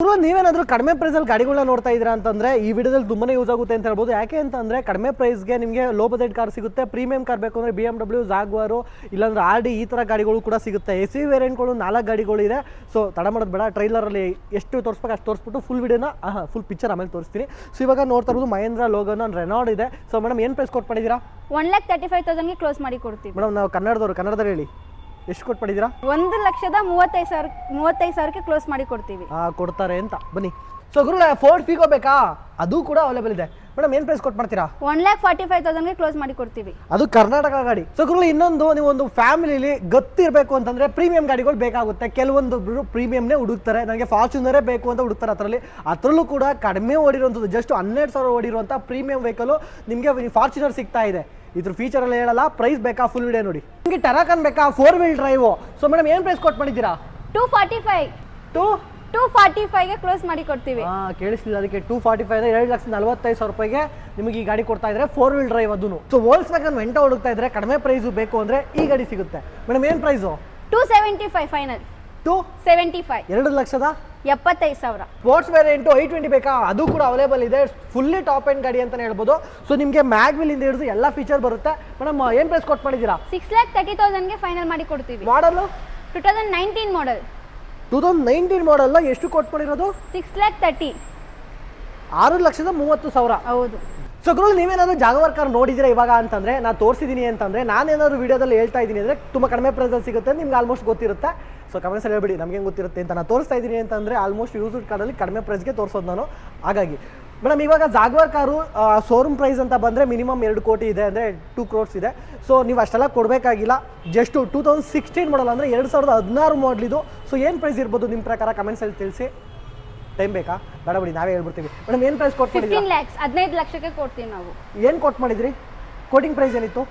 ನೀವೇನಾದ್ರೂ ಕಡಿಮೆ ಪ್ರೈಸಲ್ಲಿ ಗಾಡಿಗಳನ್ನ ನೋಡ್ತಾ ಇದ್ದೀರಾ ಅಂತಂದ್ರೆ ಈ ವಿಡಿಯೋದಲ್ಲಿ ತುಂಬಾನೇ ಯೂಸ್ ಆಗುತ್ತೆ ಅಂತ ಹೇಳ್ಬೋದು. ಯಾಕೆ ಅಂತಂದ್ರೆ ಕಡಿಮೆ ಪ್ರೈಸ್ಗೆ ನಿಮಗೆ ಲೋ ಬಜೆಟ್ ಕಾರ್ ಸಿಗುತ್ತೆ. ಪ್ರೀಮಿಯಂ ಕಾರ್ ಬೇಕು ಅಂದ್ರೆ BMW, ಜಾಗ್ವಾರ್ ಇಲ್ಲಾಂದ್ರೆ RD ಈ ತರ ಗಾಡಿಗಳು ಕೂಡ ಸಿಗುತ್ತೆ. SUV ವೇರಿಯಂಟ್ಗಳು 4 ಗಾಡಿಗಳು ಇದೆ. ಸೊ ತಡ ಮಾಡೋದು ಬೇಡ, ಟ್ರೈಲರಲ್ಲಿ ಎಷ್ಟು ತೋರಿಸ್ಬೇಕು ಅಷ್ಟು ತೋರಿಸ್ಬಿಟ್ಟು ಫುಲ್ ವಿಡಿಯೋನ ಫುಲ್ ಪಿಕ್ಚರ್ ಆಮೇಲೆ ತೋರಿಸ್ತೀನಿ. ಸೊ ಇವಾಗ ನೋಡ್ತಾ ಇರೋದು ಮಹೇಂದ್ರ ಲೋಗನ್ ರೆನಾಲ್ಡ್ ಇದೆ. ಸೊ ಮೇಡಮ್ ಏನು ಪ್ರೈಸ್ ಕೊಟ್ಟು ಮಾಡಿದ್ದೀರಾ? 1,35,000 ಗೆ ಕ್ಲೋಸ್ ಮಾಡಿ ಕೊಡ್ತೀವಿ. ಮೇಡಮ್ ನಾವು ಕನ್ನಡದಲ್ಲಿ ಹೇಳಿ ಎಷ್ಟು ಕೊಟ್ಟು ಮಾಡಿದ್ದೀರಾ? 1,35,000ಕ್ಕೆ ಕ್ಲೋಸ್ ಮಾಡಿ ಕೊಡ್ತೀವಿ. ಕೊಡ್ತಾರೆ ಅಂತ ಬನ್ನಿ. ಸೊ ಗುರುಗಳೇ ಫೋರ್ಡ್ ಫಿಗೋ ಬೇಕಾ? ಅದು ಕೂಡ ಅವೈಲೇಬಲ್ ಇದೆ. ಮೇಡಮ್ ಏನು ಪ್ರೈಸ್ ಕೊಟ್ಟು ಮಾಡ್ತೀರಾ? 1,45,000ಗೆ ಕ್ಲೋಸ್ ಮಾಡಿ ಕೊಡ್ತೀವಿ. ಅದು ಕರ್ನಾಟಕ ಗಾಡಿ. ಸೊ ಗುರುಗಳು ಇನ್ನೊಂದು, ನೀವು ಒಂದು ಫ್ಯಾಮಿಲಿಲಿ ಗೊತ್ತಿರಬೇಕು ಅಂತಂದ್ರೆ ಪ್ರೀಮಿಯಂ ಗಾಡಿಗಳು ಬೇಕಾಗುತ್ತೆ. ಕೆಲವೊಂದು ಪ್ರೀಮಿಯಂನೇ ಹುಡುಕ್ತಾರೆ, ನನಗೆ ಫಾರ್ಚುನರೇ ಬೇಕು ಅಂತ ಹುಡುಕ್ತಾರೆ. ಅದರಲ್ಲೂ ಕೂಡ ಕಡಿಮೆ ಓಡಿರುವಂಥದ್ದು, ಜಸ್ಟ್ 12,000 ಓಡಿರುವಂಥ ಪ್ರೀಮಿಯಂ ವೆಹಿಕಲ್ ನಿಮಗೆ ಫಾರ್ಚುನರ್ ಸಿಗ್ತಾ ಇದೆ. ಇದ್ರ ಫೀಚರ್ ಎಲ್ಲ ಹೇಳಲ್ಲ, ಪ್ರೈಸ್ ಬೇಕಾ ಫುಲ್ ವಿಡಿಯೋ ನೋಡಿ. ನಿಮಗೆ ಟರಾಕನ್ ಬೇಕಾ 4 ವೀಲ್ ಡ್ರೈವ್? ಸೊ ಮೇಡಮ್ ಏನು ಪ್ರೈಸ್ ಕೊಟ್ಟು ಮಾಡಿದ್ದೀರಾ? 245ಗೆ ಕ್ಲೋಸ್ ಮಾಡಿ ಕೊಡ್ತೀವಿ. ಕೇಳಿಸ್ಲಿಲ್ಲ, ಅದಕ್ಕೆ 245 2,45,000 ರೂಪಾಯಿಗೆ ನಿಮಗೆ ಈ ಗಾಡಿ ಕೊಡ್ತಾ ಇದ್ರೆ 4 ವೀಲ್ ಡ್ರೈವ್. ಅದನ್ನು ಸೊ ವೋಲ್ಕ್ಸ್ವ್ಯಾಗನ್ ವೆಂಟೋ ಹುಡುಕ್ತಾ ಇದ್ರೆ ಕಡಿಮೆ ಪ್ರೈಸ್ ಬೇಕು ಅಂದ್ರೆ ಈ ಗಾಡಿ ಸಿಗುತ್ತೆ. ಮೇಡಮ್ ಏನು ಪ್ರೈಸು? 275 ಫೈನಲ್. 275 75,000. ಸ್ಪೋರ್ಟ್ಸ್ ವೇರಿಯಂಟು 820 ಬೇಕಾ? ಅದು ಕೂಡ ಅವೈಲೇಬಲ್ ಇದೆ. ಫುಲ್ಲಿ ಟಾಪ್ ಎಂಡ್ ಗಾಡಿ ಅಂತಾನೆ ಹೇಳ್ಬೋದು. ಸೊ ನಿಮಗೆ ಮ್ಯಾಗ್ವಿಲ್ ಇಂದ ಹಿಡಿದು ಎಲ್ಲ ಫೀಚರ್ ಬರುತ್ತೆ. ಮೇಡಮ್ ಏನು ಪ್ರೈಸ್ ಕೊಟ್ಟು ಮಾಡಿದ್ದೀರಾ? 6,30,000ಗೆ ಫೈನಲ್ ಮಾಡಿ ಕೊಡ್ತೀವಿ. ಮಾಡಲು 2019 ಮಾಡೆಲ್. 2019 ಮಾಡಲ್ ಎಷ್ಟು ಕೊಟ್ಟು ಮಾಡಿರೋದು? 6,30,000. 6,30,000. ಹೌದು. ಸೊ ಗುರು, ನೀವೇನಾದ್ರೂ ಜಾಗವಾರ್ ಕಾರ್ ನೋಡಿದ್ದೀರಾ ಇವಾಗ ಅಂತಂದ್ರೆ, ನಾನು ತೋರಿಸಿದ್ದೀನಿ ಅಂತಂದ್ರೆ, ನಾನೇನಾದ್ರು ವಿಡಿಯೋದಲ್ಲಿ ಹೇಳ್ತಾ ಇದ್ದೀನಿ ಅಂದ್ರೆ ತುಂಬ ಕಡಿಮೆ ಪ್ರೈಸಲ್ಲಿ ಸಿಗುತ್ತೆ, ನಿಮ್ಗೆ ಆಲ್ಮೋಸ್ಟ್ ಗೊತ್ತಿರುತ್ತೆ. ಸೊ ಕಮೆಂಟ್ಸಲ್ಲಿ ಹೇಳ್ಬಿಡಿ ನಮಗೆ ಗೊತ್ತಿರುತ್ತೆ ಅಂತ. ನಾನು ತೋರಿಸ್ತಾ ಇದ್ದೀನಿ ಅಂತಂದರೆ ಆಲ್ಮೋಸ್ಟ್ ಯೂಸ್ಡ್ ಕಾರಲ್ಲಿ ಕಡಿಮೆ ಪ್ರೈಸ್ಗೆ ತೋರಿಸೋದು ನಾನು. ಹಾಗಾಗಿ ಮೇಡಮ್ ಇವಾಗ ಜಾಗ್ವಾರ್ ಕಾರು ಶೋರೂಮ್ ಪ್ರೈಸ್ ಅಂತ ಬಂದರೆ ಮಿನಿಮಮ್ 2 ಕೋಟಿ ಇದೆ, ಅಂದರೆ 2 crores ಇದೆ. ಸೊ ನೀವು ಅಷ್ಟೆಲ್ಲ ಕೊಡಬೇಕಾಗಿಲ್ಲ. ಜಸ್ಟ್ 2016 ಮಾಡಲ್ ಅಂದರೆ 2016 ಮಾಡಲಿದು. ಸೊ ಏನು ಪ್ರೈಸ್ ಇರ್ಬೋದು ನಿಮ್ಮ ಪ್ರಕಾರ ಕಮೆಂಟ್ಸಲ್ಲಿ ತಿಳಿಸಿ. ಟೈಮ್ ಬೇಕಾ? ಬೇಡ ಬಿಡಿ, ನಾವೇ ಹೇಳ್ಬಿಡ್ತೀವಿ. ಮೇಡಮ್ ಏನು ಪ್ರೈಸ್ ಕೊಟ್ಟು ಮಾಡಿದ್ರಿ? 15 ಲಕ್ಷಕ್ಕೆ ಕೊಡ್ತೀವಿ ನಾವು. ಏನು ಕೊಟ್ಟು ಮಾಡಿದ್ರಿ? ಕೋಟಿಂಗ್ ಪ್ರೈಸ್ ಏನಿತ್ತು?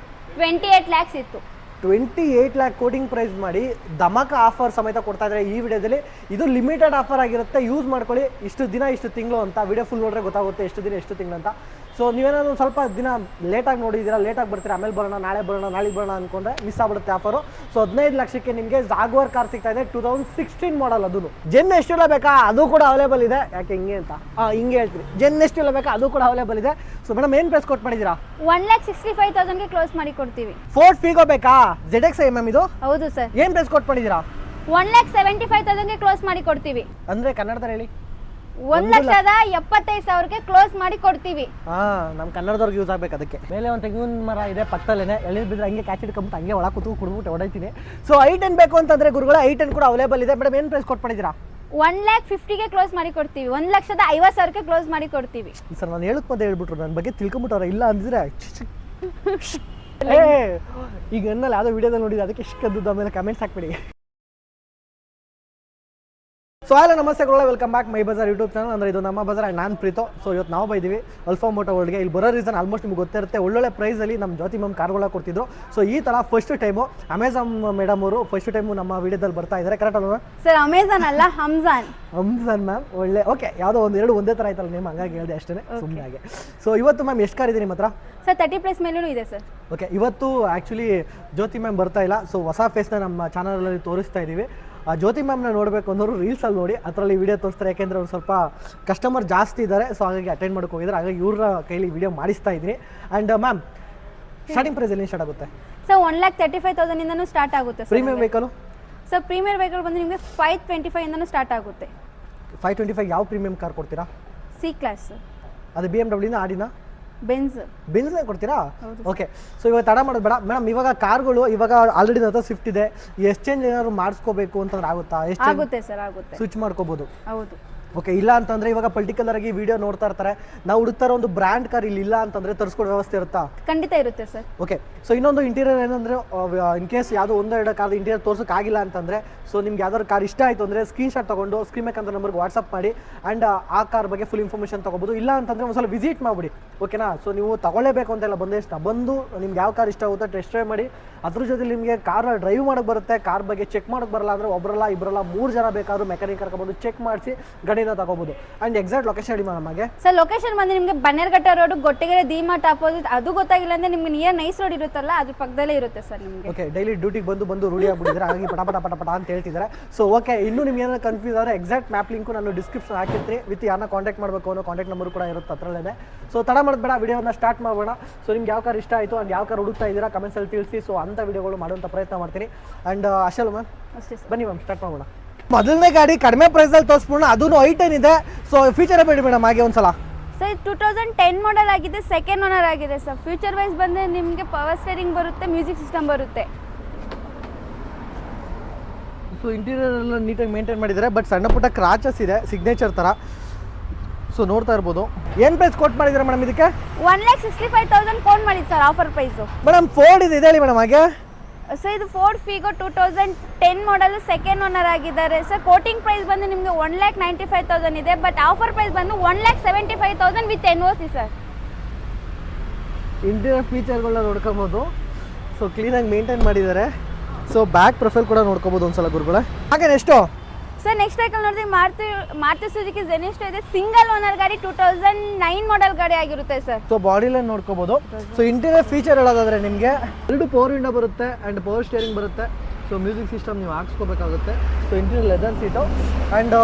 28 lakhs ಇತ್ತು. 28 lakh ಕೋಟಿಂಗ್ ಪ್ರೈಸ್ ಮಾಡಿ ಧಮಾಕ ಆಫರ್ ಸಮೇತ ಕೊಡ್ತಾ ಇದ್ದಾರೆ ಈ ವಿಡಿಯೋದಲ್ಲಿ. ಇದು ಲಿಮಿಟೆಡ್ ಆಫರ್ ಆಗಿರುತ್ತೆ, ಯೂಸ್ ಮಾಡ್ಕೊಳ್ಳಿ. ಇಷ್ಟು ದಿನ ಇಷ್ಟು ತಿಂಗಳು ಅಂತ ವಿಡಿಯೋ ಫುಲ್ ನೋಡ್ರೆ ಗೊತ್ತಾಗುತ್ತೆ ಎಷ್ಟು ದಿನ ಎಷ್ಟು ತಿಂಗಳು ಅಂತ. ಸೊ ನೀವೇನಾದ್ರು ಸ್ವಲ್ಪ ದಿನ ಲೇಟಾಗಿ ನೋಡಿದ್ದೀರಾ, ಲೇಟಾಗಿ ಬರ್ತೀರಾ, ಆಮೇಲೆ ಬರೋಣ, ನಾಳೆ ಬರೋಣ, ನಾಳೆಗೆ ಬರೋಣ ಅಂದ್ಕೊಂಡ್ರೆ ಮಿಸ್ ಆಗ್ಬಿಡುತ್ತೆ ಆಫರು. ಸೊ 15 ಲಕ್ಷಕ್ಕೆ ನಿಮಗೆ ಜಾಗ್ವಾರ್ ಕಾರ್ ಸಿಗ್ತಾ ಇದೆ. 2016 ಮಾಡಲ್. ಅದನ್ನು ಜೆನ್ ಎಷ್ಟೆಲ್ಲ ಬೇಕಾ ಅದು ಕೂಡ ಅವೈಲೇಬಲ್ ಇದೆ. ಯಾಕೆ ಹಿಂಗೆ ಅಂತ ಹಿಂಗೆ ಹೇಳ್ತೀರಿ, ಜೆನ್ ಎಷ್ಟೆಲ್ಲ ಬೇಕಾ ಅದು ಕೂಡ ಅವೈಲೇಬಲ್ ಇದೆ. ಸೊ ಮೇಡಮ್ ಏನು ಪ್ರೈಸ್ ಕೊಟ್ಟು ಮಾಡಿದ್ದೀರಾ? 1,65,000ಗೆ ಕ್ಲೋಸ್ ಮಾಡಿ ಕೊಡ್ತೀವಿ. ಫೋರ್ಡ್ ಫಿಗೋ ಬೇಕಾ? ZX MM ಇದು? ಹೌದು ಸರ್. ಏನು ಪ್ರೈಸ್ ಕೊಟ್ಟು ಮಾಡಿದ್ದೀರಾ? 1,75,000ಗೆ ಕ್ಲೋಸ್ ಮಾಡಿ ಕೊಡ್ತೀವಿ. ಅಂದರೆ ಕನ್ನಡದಲ್ಲಿ ಹೇಳಿ. 1,75,000ಗೆ ಕ್ಲೋಸ್ ಮಾಡಿ ಕೊಡ್ತೀವಿ. ನಮ್ಮ ಕನ್ನಡದವ್ರಿಗೆ ಯೂಸ್ ಆಗ್ಬೇಕು. ಅದಕ್ಕೆ ಮೇಲೆ ಒಂದು ತೆಂಗಿನ ಮರ ಇದೆ ಪಕ್ಕದಲ್ಲೇ, ಎಳ್ನೀರು ಬಿದ್ದರೆ ಹಂಗೆ ಕ್ಯಾಚ್ ಹಿಡ್ಕೊಂಬಿಟ್ಟು ಹಂಗೆ ಒಳಗೆ ಕೂತು ಕುಡ್ಬಿಟ್ಟು ಹೊಡೈತೀನಿ. ಸೊ i10 ಬೇಕು ಅಂತಂದ್ರೆ ಗುರುಗಳ i10 ಕೂಡ ಅವೈಲೇಬಲ್ ಇದೆ. ಮೇಡಮ್ ಏನು ಪ್ರೈಸ್ ಕೊಟ್ಟು ಮಾಡಿದ್ದೀರಾ? 1,50,000ಗೆ ಕ್ಲೋಸ್ ಮಾಡಿ ಕೊಡ್ತೀವಿ. 1,50,000ಗೆ ಕ್ಲೋಸ್ ಮಾಡಿ ಕೊಡ್ತೀವಿ. ಸರ್ ನಾನು ಹೇಳಕ್ ಮತ್ತೆ ಹೇಳ್ಬಿಟ್ರು, ನನ್ನ ಬಗ್ಗೆ ತಿಳ್ಕೊಂಬಿಟ್ಟವ್ರ. ಇಲ್ಲ ಅಂದಿದ್ರೆ ಈಗ ಎನ್ನಲ್ಲಿ ಯಾವುದೋ ವಿಡಿಯೋದಲ್ಲಿ ನೋಡಿದ್ರೆ ಅದಕ್ಕೆ ಇಷ್ಟದ್ದು ಆಮೇಲೆ ಕಮೆಂಟ್ಸ್ ಹಾಕ್ಬಿಡಿ. ಸೊ ಹಲೋ ನಮಸ್ತೆ ಗುರುಗಳೇ, welcome back my Bazaar YouTube channel. ಅಂದರೆ ಇದು ನಮ್ಮ ಬಜಾರ್, ನಾನು ಪ್ರೀತೋ. ಸೊ ಇವತ್ತು ನಾವು ಬೈದೀವಿ ಅಲ್ಫಾ ಮೋಟೋ ವರ್ಲ್ಡ್ಗೆ. ಇಲ್ಲಿ ಬರೋ ರೀಸನ್ ಆಲ್ಮೋಸ್ಟ್ ನಿಮ್ಗೆ ಗೊತ್ತಿರುತ್ತೆ, ಒಳ್ಳೊಳ್ಳೆ ಪ್ರೈಸಲ್ಲಿ ನಮ್ಮ ಜ್ಯೋತಿ ಮ್ಯಾಮ್ ಕಾರ್ಗಳ ಕೊಡ್ತಿದ್ರು. ಸೊ ಈ ಥರ ಫಸ್ಟ್ ಟೈಮು ಅಮೆಝಾನ್ ಮೇಡಮ್ ಅವರು ಫಸ್ಟ್ ಟೈಮು ನಮ್ಮ ವಿಡಿಯೋದಲ್ಲಿ ಬರ್ತಾ ಇದ್ದಾರೆ. ಕರೆಕ್ಟ್ ಅಲ್ವಾ ಸರ್? ಅಮೆಝಾನ್ ಅಲ್ಲ, ಹಮ್ಜಾನ್ ಮ್ಯಾಮ್. ಒಳ್ಳೆ ಓಕೆ, ಯಾವುದೋ ಒಂದೆರಡು ಒಂದೇ ಥರ ಆಯ್ತಲ್ಲ ನೇಮ್, ಹಂಗಾಗಿ ಹೇಳಿದೆ ಅಷ್ಟೇ ಸುಮ್ಮನೆ ಹಾಗೆ. ಸೊ ಇವತ್ತು ಮ್ಯಾಮ್ ಎಷ್ಟು ಕಾರ್ ಇದೆ ನಿಮ್ಮ ಹತ್ರ? ಸರ್ 30+ ಮೇಲೂ ಇದೆ ಸರ್. ಓಕೆ, ಇವತ್ತು ಆ್ಯಕ್ಚುಲಿ ಜ್ಯೋತಿ ಮ್ಯಾಮ್ ಬರ್ತಾ ಇಲ್ಲ. ಸೊ ಹೊಸ ಫೇಸ್ನ ನಮ್ಮ ಚಾನಲಲ್ಲಿ ತೋರಿಸ್ತಾ ಇದ್ದೀವಿ. ಆ ಜ್ಯೋತಿ ಮ್ಯಾಮ್ನ ನೋಡಬೇಕು ಅನ್ನೋರು ರೀಲ್ಸಲ್ಲಿ ನೋಡಿ ಅದರಲ್ಲಿ ವಿಡಿಯೋ ತೋರಿಸ್ತಾರೆ. ಯಾಕೆಂದರೆ ಅವ್ರು ಸ್ವಲ್ಪ ಕಸ್ಟಮರ್ ಜಾಸ್ತಿ ಇದ್ದಾರೆ. ಸೊ ಹಾಗಾಗಿ ಅಟೆಂಡ್ ಮಾಡೋಕೆ ಹೋಗಿದ್ದಾರೆ. ಹಾಗಾಗಿ ಇವ್ರ ಕೈಲಿ ವಿಡಿಯೋ ಮಾಡಿಸ್ತಾ ಇದ್ದೀನಿ. ಆ್ಯಂಡ್ ಮ್ಯಾಮ್ ಸ್ಟಾರ್ಟಿಂಗ್ ಪ್ರೈಸ್ ಎಲ್ಲಿ ಸ್ಟಾರ್ಟ್ ಆಗುತ್ತೆ? ಸರ್ 1,35,000 ಇಂದನೂ ಸ್ಟಾರ್ಟ್ ಆಗುತ್ತೆ. Premium vehicle? Sir premier vehicle ಬಂದು ನಿಮಗೆ 525 ಇಂದನೂ ಸ್ಟಾರ್ಟ್ ಆಗುತ್ತೆ. 525 ಯಾವ ಪ್ರೀಮಿಯಂ ಕಾರ್ ಕೊಡ್ತೀರಾ? C class. ಅದು BMW ನ ಆಡಿನ ಬೆನ್ಸ್ ಕೊಡ್ತೀರಾ? ಓಕೆ. ಸೊ ಇವಾಗ ತಡ ಮಾಡೋದು ಬೇಡ ಮೇಡಮ್. ಇವಾಗ ಕಾರ್ಗಳು ಇವಾಗ ಆಲ್ರೆಡಿ ನನ್ನ ಹತ್ರ ಸ್ವಿಫ್ಟ್ ಇದೆ. ಎಕ್ಸ್ಚೇಂಜ್ ಏನಾದ್ರು ಮಾಡಿಸ್ಕೋಬೇಕು ಅಂತಂದ್ರೆ ಆಗುತ್ತಾ? ಆಗುತ್ತೆ ಸರ್, ಆಗುತ್ತೆ. ಸ್ವಿಚ್ ಮಾಡ್ಕೋಬಹುದು. ಹೌದು. ಓಕೆ. ಇಲ್ಲ ಅಂತಂದ್ರೆ ಇವಾಗ ಪರ್ಟಿಕ್ಯುಲರ್ ಆಗಿ ವಿಡಿಯೋ ನೋಡ್ತಾ ಇರ್ತಾರೆ, ನಾವು ಹುಡುಕ್ತಾ ಇರೋ ಒಂದು ಬ್ರ್ಯಾಂಡ್ ಕಾರ್ ಇಲ್ಲಿ ಇಲ್ಲ ಅಂತಂದ್ರೆ ತರಿಸ್ಕೊಡೋ ವ್ಯವಸ್ಥೆ ಇರುತ್ತಾ? ಖಂಡಿತ ಇರುತ್ತೆ ಸರ್. ಓಕೆ. ಸೊ ಇನ್ನೊಂದು ಇಂಟೀರಿಯರ್ ಏನಂದ್ರೆ, ಇನ್ ಕೇಸ್ ಯಾವುದೋ ಒಂದೆರಡು ಕಾರ್ ಇಂಟೀರಿಯರ್ ತೋರ್ಸೋಕ್ಕಾಗಿಲ್ಲ ಅಂತಂದ್ರೆ, ಸೊ ನಿಮ್ಗೆ ಯಾವ್ದಾದ್ರು ಕಾರ್ ಇಷ್ಟ ಆಯಿತು ಅಂದರೆ ಸ್ಕ್ರೀನ್ಶಾಟ್ ತೊಗೊಂಡು ಸ್ಕ್ರೀನ್ ಮೇಕಂತ ನಂಬರ್ಗೆ ವಾಟ್ಸಪ್ ಮಾಡಿ ಆ್ಯಂಡ್ ಆ ಕಾರ್ ಬಗ್ಗೆ ಫುಲ್ ಇನ್ಫಾರ್ಮೇಷನ್ ತೊಗೋಬೋದು. ಇಲ್ಲ ಅಂತಂದರೆ ಒಂದ್ಸಲ ವಿಸಿಟ್ ಮಾಡಿಬಿಡಿ. ಓಕೆನಾ? ಸೊ ನೀವು ತಗೊಳ್ಳೇಬೇಕು ಅಂತೆಲ್ಲ ಬಂದು ನಿಮ್ಗೆ ಯಾವ ಕಾರ್ ಇಷ್ಟ ಆಗುತ್ತೋ ಟೆಸ್ಟ್ ಡ್ರೈವ್ ಮಾಡಿ. ಅದ್ರ ಜೊತೆ ನಿಮಗೆ ಕಾರ್ ಡ್ರೈವ್ ಮಾಡೋಕ್ಕೆ ಬರುತ್ತೆ, ಕಾರ್ ಬಗ್ಗೆ ಚೆಕ್ ಮಾಡೋಕ್ಕೆ ಬರಲ್ಲ ಅಂದರೆ ಒಬ್ಬರಲ್ಲ ಇಬ್ಬರಲ್ಲ 3 ಜನ ಬೇಕಾದ್ರೂ ಮೆಕ್ಯಾನಿಕ್ ಕರ್ಕೊಬಂದು ಚೆಕ್ ಮಾಡಿಸಿ ಗಾಡಿನ ಇಲ್ಲಿಂದ ತಗೋಬಹುದು. ಅಂಡ್ ಎಕ್ಸಾಕ್ಟ್ ಲೊಕೇಶನ್ ಹೇಳಿ ನಮಗೆ. ಸರ್ ಲೊಕೇಶನ್ ಬಂದು ನಿಮಗೆ ಬನ್ನೇರ್ಘಟ್ಟ ರೋಡ್ ಗೊಟ್ಟೆಗೆರೆ ಡಿಮಾರ್ಟ್ ಅಪೋಸಿಟ್. ಅದು ಗೊತ್ತಾಗಿಲ್ಲ ಅಂದ್ರೆ ನಿಮ್ಗೆ ನಿಯರ್ ನೈಸ್ ರೋಡ್ ಇರುತ್ತಲ್ಲ ಅದ್ರ ಪಕ್ಕದಲ್ಲೇ ಇರುತ್ತೆ ಸರ್ ನಿಮಗೆ. ಓಕೆ, ಡೈಲಿ ಡ್ಯೂಟಿಗೆ ಬಂದು ರೂಢಿ ಆಗ್ಬಿಟ್ಟಿದ್ರೆ ಹಾಗಾಗಿ ಪಟ ಅಂತ ಹೇಳ್ತಿದ್ದಾರೆ. ಸೊ ಓಕೆ, ಇನ್ನೂ ನಿಮ್ಗೆ ಏನಾದ್ರು ಕನ್ಫ್ಯೂಸ್ ಆದರೆ ಎಕ್ಸಾಕ್ಟ್ ಮ್ಯಾಪ್ ಲಿಂಕು ನಾನು ಡಿಸ್ಕ್ರಿಪ್ಷನ್ ಹಾಕಿರ್ತೀನಿ. ವಿತ್ ಯಾರನ್ನ ಕಾಂಟ್ಯಾಕ್ಟ್ ಮಾಡಬೇಕು ಅನ್ನೋ ಕಾಂಟ್ಯಾಕ್ಟ್ ನಂಬರ್ ಕೂಡ ಇರುತ್ತೆ ಅತ್ರಲ್ಲೇ. ಸೊ ತಡ ಮಾಡಬೇಡ, ವಿಡಿಯೋನ ಸ್ಟಾರ್ಟ್ ಮಾಡೋಣ. ಸೊ ನಿಮ್ಗೆ ಯಾವ ಕಾರ್ ಇಷ್ಟ ಆಯಿತು ಅಂಡ್ ಯಾವ ಕಾರ್ ಹುಡುಕ್ತಾ ಇದ್ದೀರಾ ಕಮೆಂಟ್ಸಲ್ಲಿ ತಿಳಿಸಿ. ಸೊ ಅಂಥ ವಿಡಿಯೋಗಳು ಮಾಡುವಂಥ ಪ್ರಯತ್ನ ಮಾಡ್ತೀನಿ. ಅಂಡ್ ಅಶಲ್ ಮ್ಯಾಮ್ ಅಷ್ಟೇ ಸರ್. ಬನ್ನಿ ಮ್ಯಾಮ್ ಸ್ಟಾರ್ಟ್ ಮಾಡೋಣ. ಮೊದಲನೇ ಗಾಡಿ ಕಡಿಮೆ ಪ್ರೈಸಲ್ಲಿ ತೋರಿಸ್ಬೋಣ, ಅದೂ ಐಟನ್ ಇದೆ. ಸೊ ಫೀಚರ್ ಬೇಡಿ ಮೇಡಮ್ ಹಾಗೆ ಒಂದ್ಸಲ. ಸರ್ 2010 ಮಾಡೆಲ್ ಆಗಿದೆ, ಸೆಕೆಂಡ್ ಓನರ್ ಆಗಿದೆ ಸರ್. ಫ್ಯೂಚರ್ ವೈಸ್ ಬಂದರೆ ನಿಮಗೆ ಪವರ್ ಸ್ಟೇರಿಂಗ್ ಬರುತ್ತೆ, ಮ್ಯೂಸಿಕ್ ಸಿಸ್ಟಮ್ ಬರುತ್ತೆ. ಸೊ ಇಂಟೀರಿಯರ್ ಎಲ್ಲ ನೀಟಾಗಿ ಮೇಂಟೈನ್ ಮಾಡಿದ್ದಾರೆ, ಬಟ್ ಸಣ್ಣ ಪುಟ್ಟ ಕ್ರಾಚಸ್ ಇದೆ ಸಿಗ್ನೇಚರ್ ಥರ. ಸೊ ನೋಡ್ತಾ ಇರ್ಬೋದು. ಏನು ಪ್ರೈಸ್ ಕೋಟ್ ಮಾಡಿದ್ದೀರಾ ಮೇಡಮ್ ಇದಕ್ಕೆ? 1,65,000 ಕೋಟ್ ಮಾಡಿದ್ದು sir offer price. Madam Ford ಇದೆ ಹೇಳಿ ಮೇಡಮ್ ಹಾಗೆ. ಸರ್ ಇದು Ford Figo 2010 model second owner ಆಗಿದ್ದಾರೆ ಸರ್. ಕೋಟಿಂಗ್ ಪ್ರೈಸ್ ಬಂದು ನಿಮಗೆ 1,95,000 ಇದೆ, ಬಟ್ ಆಫರ್ ಪ್ರೈಸ್ ಬಂದು 1,75,000 ವಿತ್ NOC ಸರ್. ಇಂಟೀರಿಯರ್ ಫೀಚರ್ಗಳನ್ನ ನೋಡ್ಕೊಬೋದು. ಸೊ ಕ್ಲೀನಾಗಿ ಮೇಂಟೈನ್ ಮಾಡಿದ್ದಾರೆ. ಸೊ ಬ್ಯಾಕ್ ಪ್ರೊಫೈಲ್ ಕೂಡ ನೋಡ್ಕೋಬೋದು ಒಂದ್ಸಲ ಗುರುಗಳೇ. ಹಾಗೆ ಎಷ್ಟು ಸರ್ ನೆಕ್ಸ್ಟ್ ವೆಹಿಕಲ್ ನೋಡಿದ್ರೆ ಮಾರುತಿ ಸುಜುಕಿ ಜೆನಿಸ್ಟೋ ಇದೆ, ಸಿಂಗಲ್ ಓನರ್ ಗಾಡಿ 2009 ಮಾಡೆಲ್ ಗಾಡಿ ಆಗಿರುತ್ತೆ ಸರ್. ಸೊ ಬಾಡಿ ಲೈನ್ ನೋಡ್ಕೋಬೋದು. ಸೊ ಇಂಟೀರಿಯರ್ ಫೀಚರ್ ಹೇಳೋದಾದ್ರೆ ನಿಮಗೆ 2 ಪವರ್ ವಿಂಡೋ ಬರುತ್ತೆ ಆ್ಯಂಡ್ ಪವರ್ ಸ್ಟೇರಿಂಗ್ ಬರುತ್ತೆ. ಸೊ ಮ್ಯೂಸಿಕ್ ಸಿಸ್ಟಮ್ ನೀವು ಹಾಕ್ಸ್ಕೋಬೇಕಾಗುತ್ತೆ. So interior leather seat and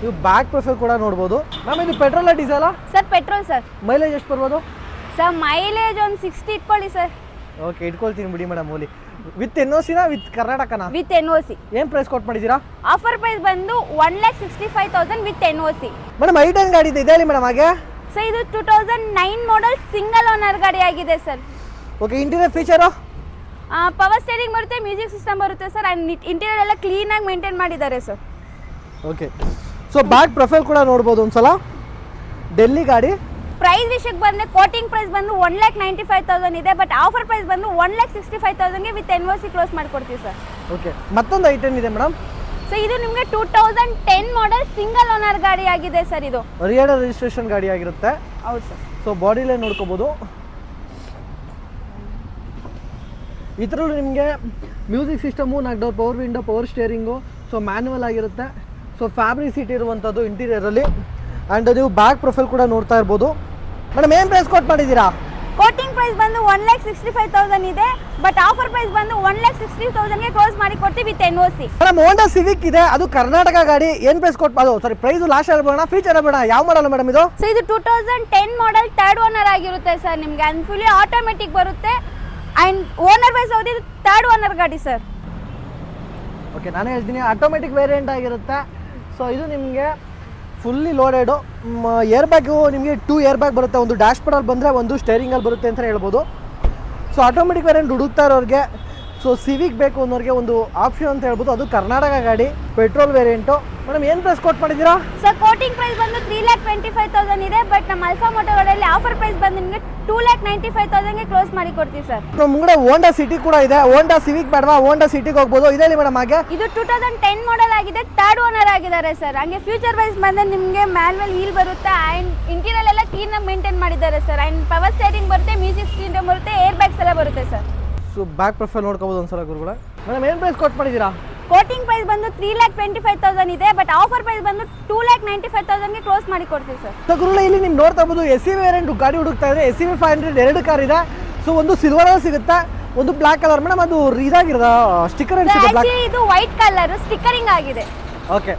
ನೀವು ಬ್ಯಾಕ್ ಪ್ರೊಫೈಲ್ ಕೂಡ ನೋಡ್ಬೋದು. ಮ್ಯಾಮ್ ಇದು ಪೆಟ್ರೋಲ ಡೀಸೆಲಾ? Sir petrol sir. ಮೈಲೇಜ್ ಎಷ್ಟು ಬರ್ಬೋದು ಸರ್? ಮೈಲೇಜ್ ಒಂದು 60 ಇಟ್ಕೊಳ್ಳಿ ಸರ್. ಓಕೆ, ಇಟ್ಕೊಳ್ತೀನಿ ಬಿಡಿ ಮೇಡಮ್. ಓಲಿ ವಿತ್ NOCನ ವಿತ್ ಕರ್ನಾಟಕನ? With NOC. ಏನು ಪ್ರೈಸ್ ಕೊಟ್ಟು ಮಾಡಿದ್ದೀರಾ? ಆಫರ್ ಪ್ರೈಸ್ ಬಂದು 1,65,000 ವಿತ್ NOC. ಮೇಡಮ್ ಐಟನ್ ಗಾಡಿ ಇದೆ ಹೇಳಿ ಮೇಡಮ್ ಹಾಗೆ. ಸರ್ ಇದು 2009 ಮಾಡೆಲ್ ಸಿಂಗಲ್ ಓನರ್ ಗಾಡಿ ಆಗಿದೆ sir. Okay, interior feature? Power steering ಬರುತ್ತೆ, ಮ್ಯೂಸಿಕ್ ಸಿಸ್ಟಮ್ ಬರುತ್ತೆ ಸರ್. ಆ್ಯಂಡ್ ಇಂಟೀರಿಯರ್ ಎಲ್ಲ ಕ್ಲೀನಾಗಿ ಮೇಂಟೈನ್ ಮಾಡಿದ್ದಾರೆ sir. Okay, so back profile ಕೂಡ ನೋಡ್ಬೋದು ಒಂದ್ಸಲ. ಡೆಲ್ಲಿ ಗಾಡಿ. ಪ್ರೈಸ್ ವಿಷಯಕ್ಕೆ ಬಂದರೆ ಕೋಟಿಂಗ್ ಪ್ರೈಸ್ ಬಂದು 1,95,000 ಇದೆ, ಬಟ್ ಆಫರ್ ಪ್ರೈಸ್ ಬಂದು 1,65,000ಗೆ ವಿತ್ NOC ಕ್ಲೋಸ್ ಮಾಡಿಕೊಡ್ತೀವಿ ಸರ್. ಓಕೆ, ಮತ್ತೊಂದು ಐಟನ್ ಇದೆ ಮೇಡಮ್. ಸೊ ಇದು ನಿಮಗೆ 2010 ಮಾಡೆಲ್ ಸಿಂಗಲ್ ಓನರ್ ಗಾಡಿ ಆಗಿದೆ ಸರ್. ಇದು ಹರಿಯಾಣ ರಿಜಿಸ್ಟ್ರೇಷನ್ ಗಾಡಿ ಆಗಿರುತ್ತೆ. ಹೌದು ಸರ್. ಸೊ ಬಾಡಿ ಲೈನ್ ನೋಡ್ಕೋಬೋದು. ಇದರಲ್ಲೂ ನಿಮಗೆ music system, 4 door power window, power steering, so manual ಆಗಿರುತ್ತೆ. ಸೊ ಫ್ಯಾಬ್ರಿಕ್ ಸೀಟ್ ಇರುವಂಥದ್ದು ಇಂಟೀರಿಯರಲ್ಲಿ. ಆ್ಯಂಡ್ ನೀವು ಬ್ಯಾಕ್ ಪ್ರೊಫೈಲ್ ಕೂಡ ನೋಡ್ತಾ ಇರ್ಬೋದು. ಮೇಡಮ್ ಏನು ಪ್ರೈಸ್ ಕೊಟ್ಟು ಮಾಡಿದ್ದೀರಾ? ಕೋಟಿಂಗ್ ಪ್ರೈಸ್ ಬಂದು 1,65,000 ಇದೆ, ಬಟ್ ಆಫರ್ ಪ್ರೈಸ್ ಬಂದು 1,60,000ಗೆ ಕ್ಲೋಸ್ ಮಾಡಿ ಕೊಡ್ತೀವಿ with NOC. Madam Honda Civic ಇದೆ, ಅದು ಕರ್ನಾಟಕ ಗಾಡಿ. ಏನು ಪ್ರೈಸ್ ಕೊಟ್ಟು ಅದು ಸಾರಿ ಪ್ರೈಸು ಲಾಸ್ಟ್ ಹೇಳ್ಬೋಣ, ಫೀಚರ್ ಹೇಳ್ಬೋಣ. ಯಾವ ಮಾಡಲ್ಲ ಮೇಡಮ್ ಇದು? ಸೊ ಇದು 2010 ಮಾಡೆಲ್ ಥರ್ಡ್ ಓನರ್ ಆಗಿರುತ್ತೆ ಸರ್. ನಿಮಗೆ ಅಂಡ್ ಫುಲ್ಲಿ ಆಟೋಮೆಟಿಕ್ ಬರುತ್ತೆ. ಆ್ಯಂಡ್ ಓನರ್ ವೈಸ್ ಹೋದ್ರೆ ಇದು ಥರ್ಡ್ ಓನರ್ ಗಾಡಿ ಸರ್. ಓಕೆ, ನಾನು ಹೇಳ್ತೀನಿ ಆಟೋಮೆಟಿಕ್ ವೇರಿಯಂಟ್ ಆಗಿರುತ್ತೆ. ಸೊ ಇದು ನಿಮಗೆ ಫುಲ್ಲಿ ಲೋಡೆಡು. ಏರ್ ಬ್ಯಾಗು ನಿಮಗೆ 2 ಏರ್ ಬ್ಯಾಗ್ ಬರುತ್ತೆ. ಒಂದು ಡ್ಯಾಶ್ ಬೋರ್ಡಲ್ಲಿ ಬಂದರೆ ಒಂದು ಸ್ಟೇರಿಂಗಲ್ಲಿ ಬರುತ್ತೆ ಅಂತಲೇ ಹೇಳ್ಬೋದು. ಸೊ ಆಟೋಮೆಟಿಕ್ ವೇರಿಯಂಟ್ ಹುಡುಕ್ತಾ ಇರೋರಿಗೆ, ಸೊ ಸಿವಿಕ್ ಬೇಕು ಅನ್ನೋರಿಗೆ ಒಂದು ಆಪ್ಷನ್ ಅಂತ ಹೇಳ್ಬೋದು. ಅದು ಕರ್ನಾಟಕ ಗಾಡಿ, ಪೆಟ್ರೋಲ್ ವೇರಿಯಂಟು. ಮೇಡಮ್ ಏನು ಪ್ರೈಸ್ ಕೊಟ್ಟು ಮಾಡಿದ್ದೀರಾ? ಸರ್ ಕೋಟಿಂಗ್ ಪ್ರೈಸ್ ಬಂದು 3,25,000 ಇದೆ, ಬಟ್ ನಮ್ಮ ಅಲ್ಫಾ ಮೋಟೋಗಳಲ್ಲಿ ಆಫರ್ ಪ್ರೈಸ್ ಬಂದು ನಿಮಗೆ 2,95,000ಗೆ ಕ್ಲೋಸ್ ಮಾಡಿ ಕೊಡ್ತೀವಿ ಸರ್. ನಮ್ಮ ಮುಂದೆ ಹೋಂಡಾ ಸಿಟಿ ಕೂಡ ಇದೆ. ಹೋಂಡಾ ಸಿವಿಕ್ ಬೇಡವಾ, ಹೋಂಡಾ ಸಿಟಿಗೆ ಹೋಗ್ಬೋದು. ಇದೆ ಮೇಡಮ್ ಹಾಗೆ. ಇದು 2010 ಮಾಡೆಲ್ ಆಗಿದೆ, ಥರ್ಡ್ ಓನರ್ ಆಗಿದ್ದಾರೆ ಸರ್. ಹಂಗೆ ಫ್ಯೂಚರ್ ವೈಸ್ ಬಂದರೆ ನಿಮಗೆ ಮ್ಯಾನ್ಯಲ್ ವೀಲ್ ಬರುತ್ತೆ. ಆ್ಯಂಡ್ ಇಂಟೀರಿಯರ್ ಎಲ್ಲ ಕ್ಲೀನಾಗಿ ಮೇಂಟೈನ್ ಮಾಡಿದ್ದಾರೆ ಸರ್. ಆ್ಯಂಡ್ ಪವರ್ ಸ್ಟೇರಿಂಗ್ ಬರುತ್ತೆ, ಮ್ಯೂಸಿಕ್ ಸಿಸ್ಟಮ್ ಬರುತ್ತೆ, ಏರ್ ಬ್ಯಾಗ್ಸ್ ಎಲ್ಲ ಬರುತ್ತೆ ಸರ್. ಸೊ ಬ್ಯಾಕ್ ಪ್ರೊಫೈಲ್ ನೋಡ್ಕೋಬೋದು ಒಂದ್ಸಲ ಗುರುಗಳ. ಮೇಡಮ್ ಏನು ಪ್ರೈಸ್ ಕೊಟ್ಟು ಮಾಡಿದ್ದೀರಾ? ಕೋಟಿಂಗ್ ಪ್ರೈಸ್ ಬಂದು 3,25,000 ಇದೆ, ಬಟ್ ಆಫರ್ ಪ್ರೈಸ್ ಬಂದು 2,95,000ಗೆ ಕ್ಲೋಸ್ ಮಾಡಿ ಕೊಡ್ತೀವಿ ಸರ್. ಸೊ ಗುರುಗಳ ಇಲ್ಲಿ ನೀವು ನೋಡ್ತಾ ಇರ್ಬೋದು SUV ವೇರಿಯಂಟ್ ಗಾಡಿ ಹುಡುಕ್ತಾ ಇದ್ರೆ SUV 500 2 ಕಾರ್ ಇದೆ. ಸೊ ಒಂದು ಸಿಲ್ವರ್ ಸಿಗುತ್ತೆ, ಒಂದು ಬ್ಲಾಕ್ ಕಲರ್. ಮೇಡಮ್ ಅದು ಇದಾಗಿರೋದ ಸ್ಟಿಕ್ಕರ್ ಇದು ವೈಟ್ ಕಲರ್ ಸ್ಟಿಕ್ಕರಿಂಗ್ ಆಗಿದೆ. ಓಕೆ,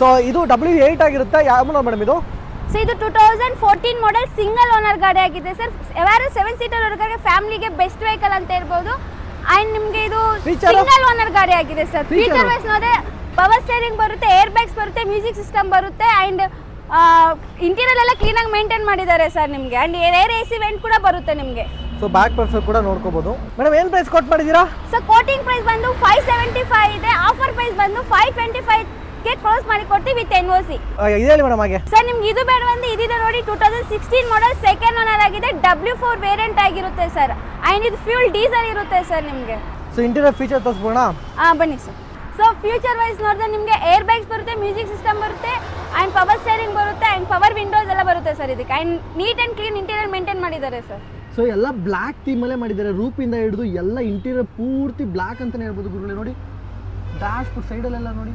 ಸೊ ಇದು W8 ಆಗಿರುತ್ತೆ. ಯಾವ ಮಾಡಲ್ ಮೇಡಮ್ ಇದು? ಸೊ ಇದು 2014 ಮಾಡೆಲ್ ಸಿಂಗಲ್ ಓನರ್ ಗಾಡಿ ಆಗಿದೆ ಸರ್. ಯಾರು 7 ಸೀಟರ್ ವರ್ಗಕ್ಕೆ ಫ್ಯಾಮಿಲಿಗೆ ಬೆಸ್ಟ್ ವೆಹಿಕಲ್ ಅಂತ ಹೇಳ್ಬೋದು. ಆ್ಯಂಡ್ ನಿಮಗೆ ಇದು ಸಿಂಗಲ್ ಓನರ್ ಗಾಡಿ ಆಗಿದೆ ಸರ್. ಫೀಚರ್ ವೈಸ್ ನೋಡಿದ್ರೆ ಪವರ್ ಸ್ಟೇರಿಂಗ್ ಬರುತ್ತೆ, ಏರ್ ಬ್ಯಾಗ್ಸ್ ಬರುತ್ತೆ, ಮ್ಯೂಸಿಕ್ ಸಿಸ್ಟಮ್ ಬರುತ್ತೆ. ಆ್ಯಂಡ್ ಇಂಟೀರಿಯರ್ ಎಲ್ಲ ಕ್ಲೀನಾಗಿ ಮೇಂಟೈನ್ ಮಾಡಿದ್ದಾರೆ ಸರ್ ನಿಮಗೆ. ಆ್ಯಂಡ್ ಏರ್ AC ವೆಂಟ್ ಕೂಡ ಬರುತ್ತೆ ನಿಮಗೆ. ಸೊ ಬ್ಯಾಕ್ ಪ್ರೊಫೈಲ್ ಕೂಡ ನೋಡ್ಕೋಬಹುದು. ಮೇಡಮ್ ಏನು ಪ್ರೈಸ್ ಕೊಟ್ಟು ಮಾಡಿದ್ದೀರಾ? ಸೊ ಕೋಟಿಂಗ್ ಪ್ರೈಸ್ ಬಂದು 575 ಇದೆ, ಆಫರ್ ಪ್ರೈಸ್ ಬಂದು 525ಗೆ ಕ್ಲೋಸ್ ಮಾಡಿ ಕೊಡ್ತೀವಿ ವಿತ್ NOC. ಇದೆ ಮೇಡಮ್ ಹಾಗೆ. ಸರ್ ನಿಮ್ಗೆ ಇದು ಬೇಡ ಬಂದು ಇದಿದೆ ನೋಡಿ, 2016 ಮಾಡೆಲ್ ಸೆಕೆಂಡ್ ಓನರ್ ಆಗಿದೆ, W4 ವೇರಿಯಂಟ್ ಆಗಿರುತ್ತೆ ಸರ್. ಆ್ಯಂಡ್ ಇದು ಫ್ಯೂಲ್ ಡೀಸೆಲ್ ಇರುತ್ತೆ ಸರ್ ನಿಮಗೆ. ಸೊ ಇಂಟೀರಿಯರ್ ಫೀಚರ್ ತೋರಿಸ್ಬೋಣ? ಬನ್ನಿ ಸರ್. ಸೊ ಫ್ಯೂಚರ್ ವೈಸ್ ನೋಡಿದ್ರೆ ನಿಮಗೆ ಏರ್ ಬ್ಯಾಗ್ಸ್ ಬರುತ್ತೆ, ಮ್ಯೂಸಿಕ್ ಸಿಸ್ಟಮ್ ಬರುತ್ತೆ, ಆ್ಯಂಡ್ ಪವರ್ ಸ್ಟೇರಿಂಗ್ ಬರುತ್ತೆ, ಆ್ಯಂಡ್ ಪವರ್ ವಿಂಡೋಸ್ ಎಲ್ಲ ಬರುತ್ತೆ ಸರ್ ಇದಕ್ಕೆ. And neat and clean interior maintain ಮಾಡಿದ್ದಾರೆ ಸರ್. ಸೊ ಎಲ್ಲ ಬ್ಲ್ಯಾಕ್ ಥೀಮಲ್ಲೇ ಮಾಡಿದ್ದಾರೆ. ರೂಪಿಂದ ಹಿಡಿದು ಎಲ್ಲ ಇಂಟೀರಿಯರ್ ಪೂರ್ತಿ ಬ್ಲ್ಯಾಕ್ ಅಂತಲೇ ಹೇಳ್ಬೋದು ಗುರುಗಳೇ. ನೋಡಿ ಡ್ಯಾಶ್ ಬೋರ್ಡ್ ಸೈಡಲ್ಲೆಲ್ಲ ನೋಡಿ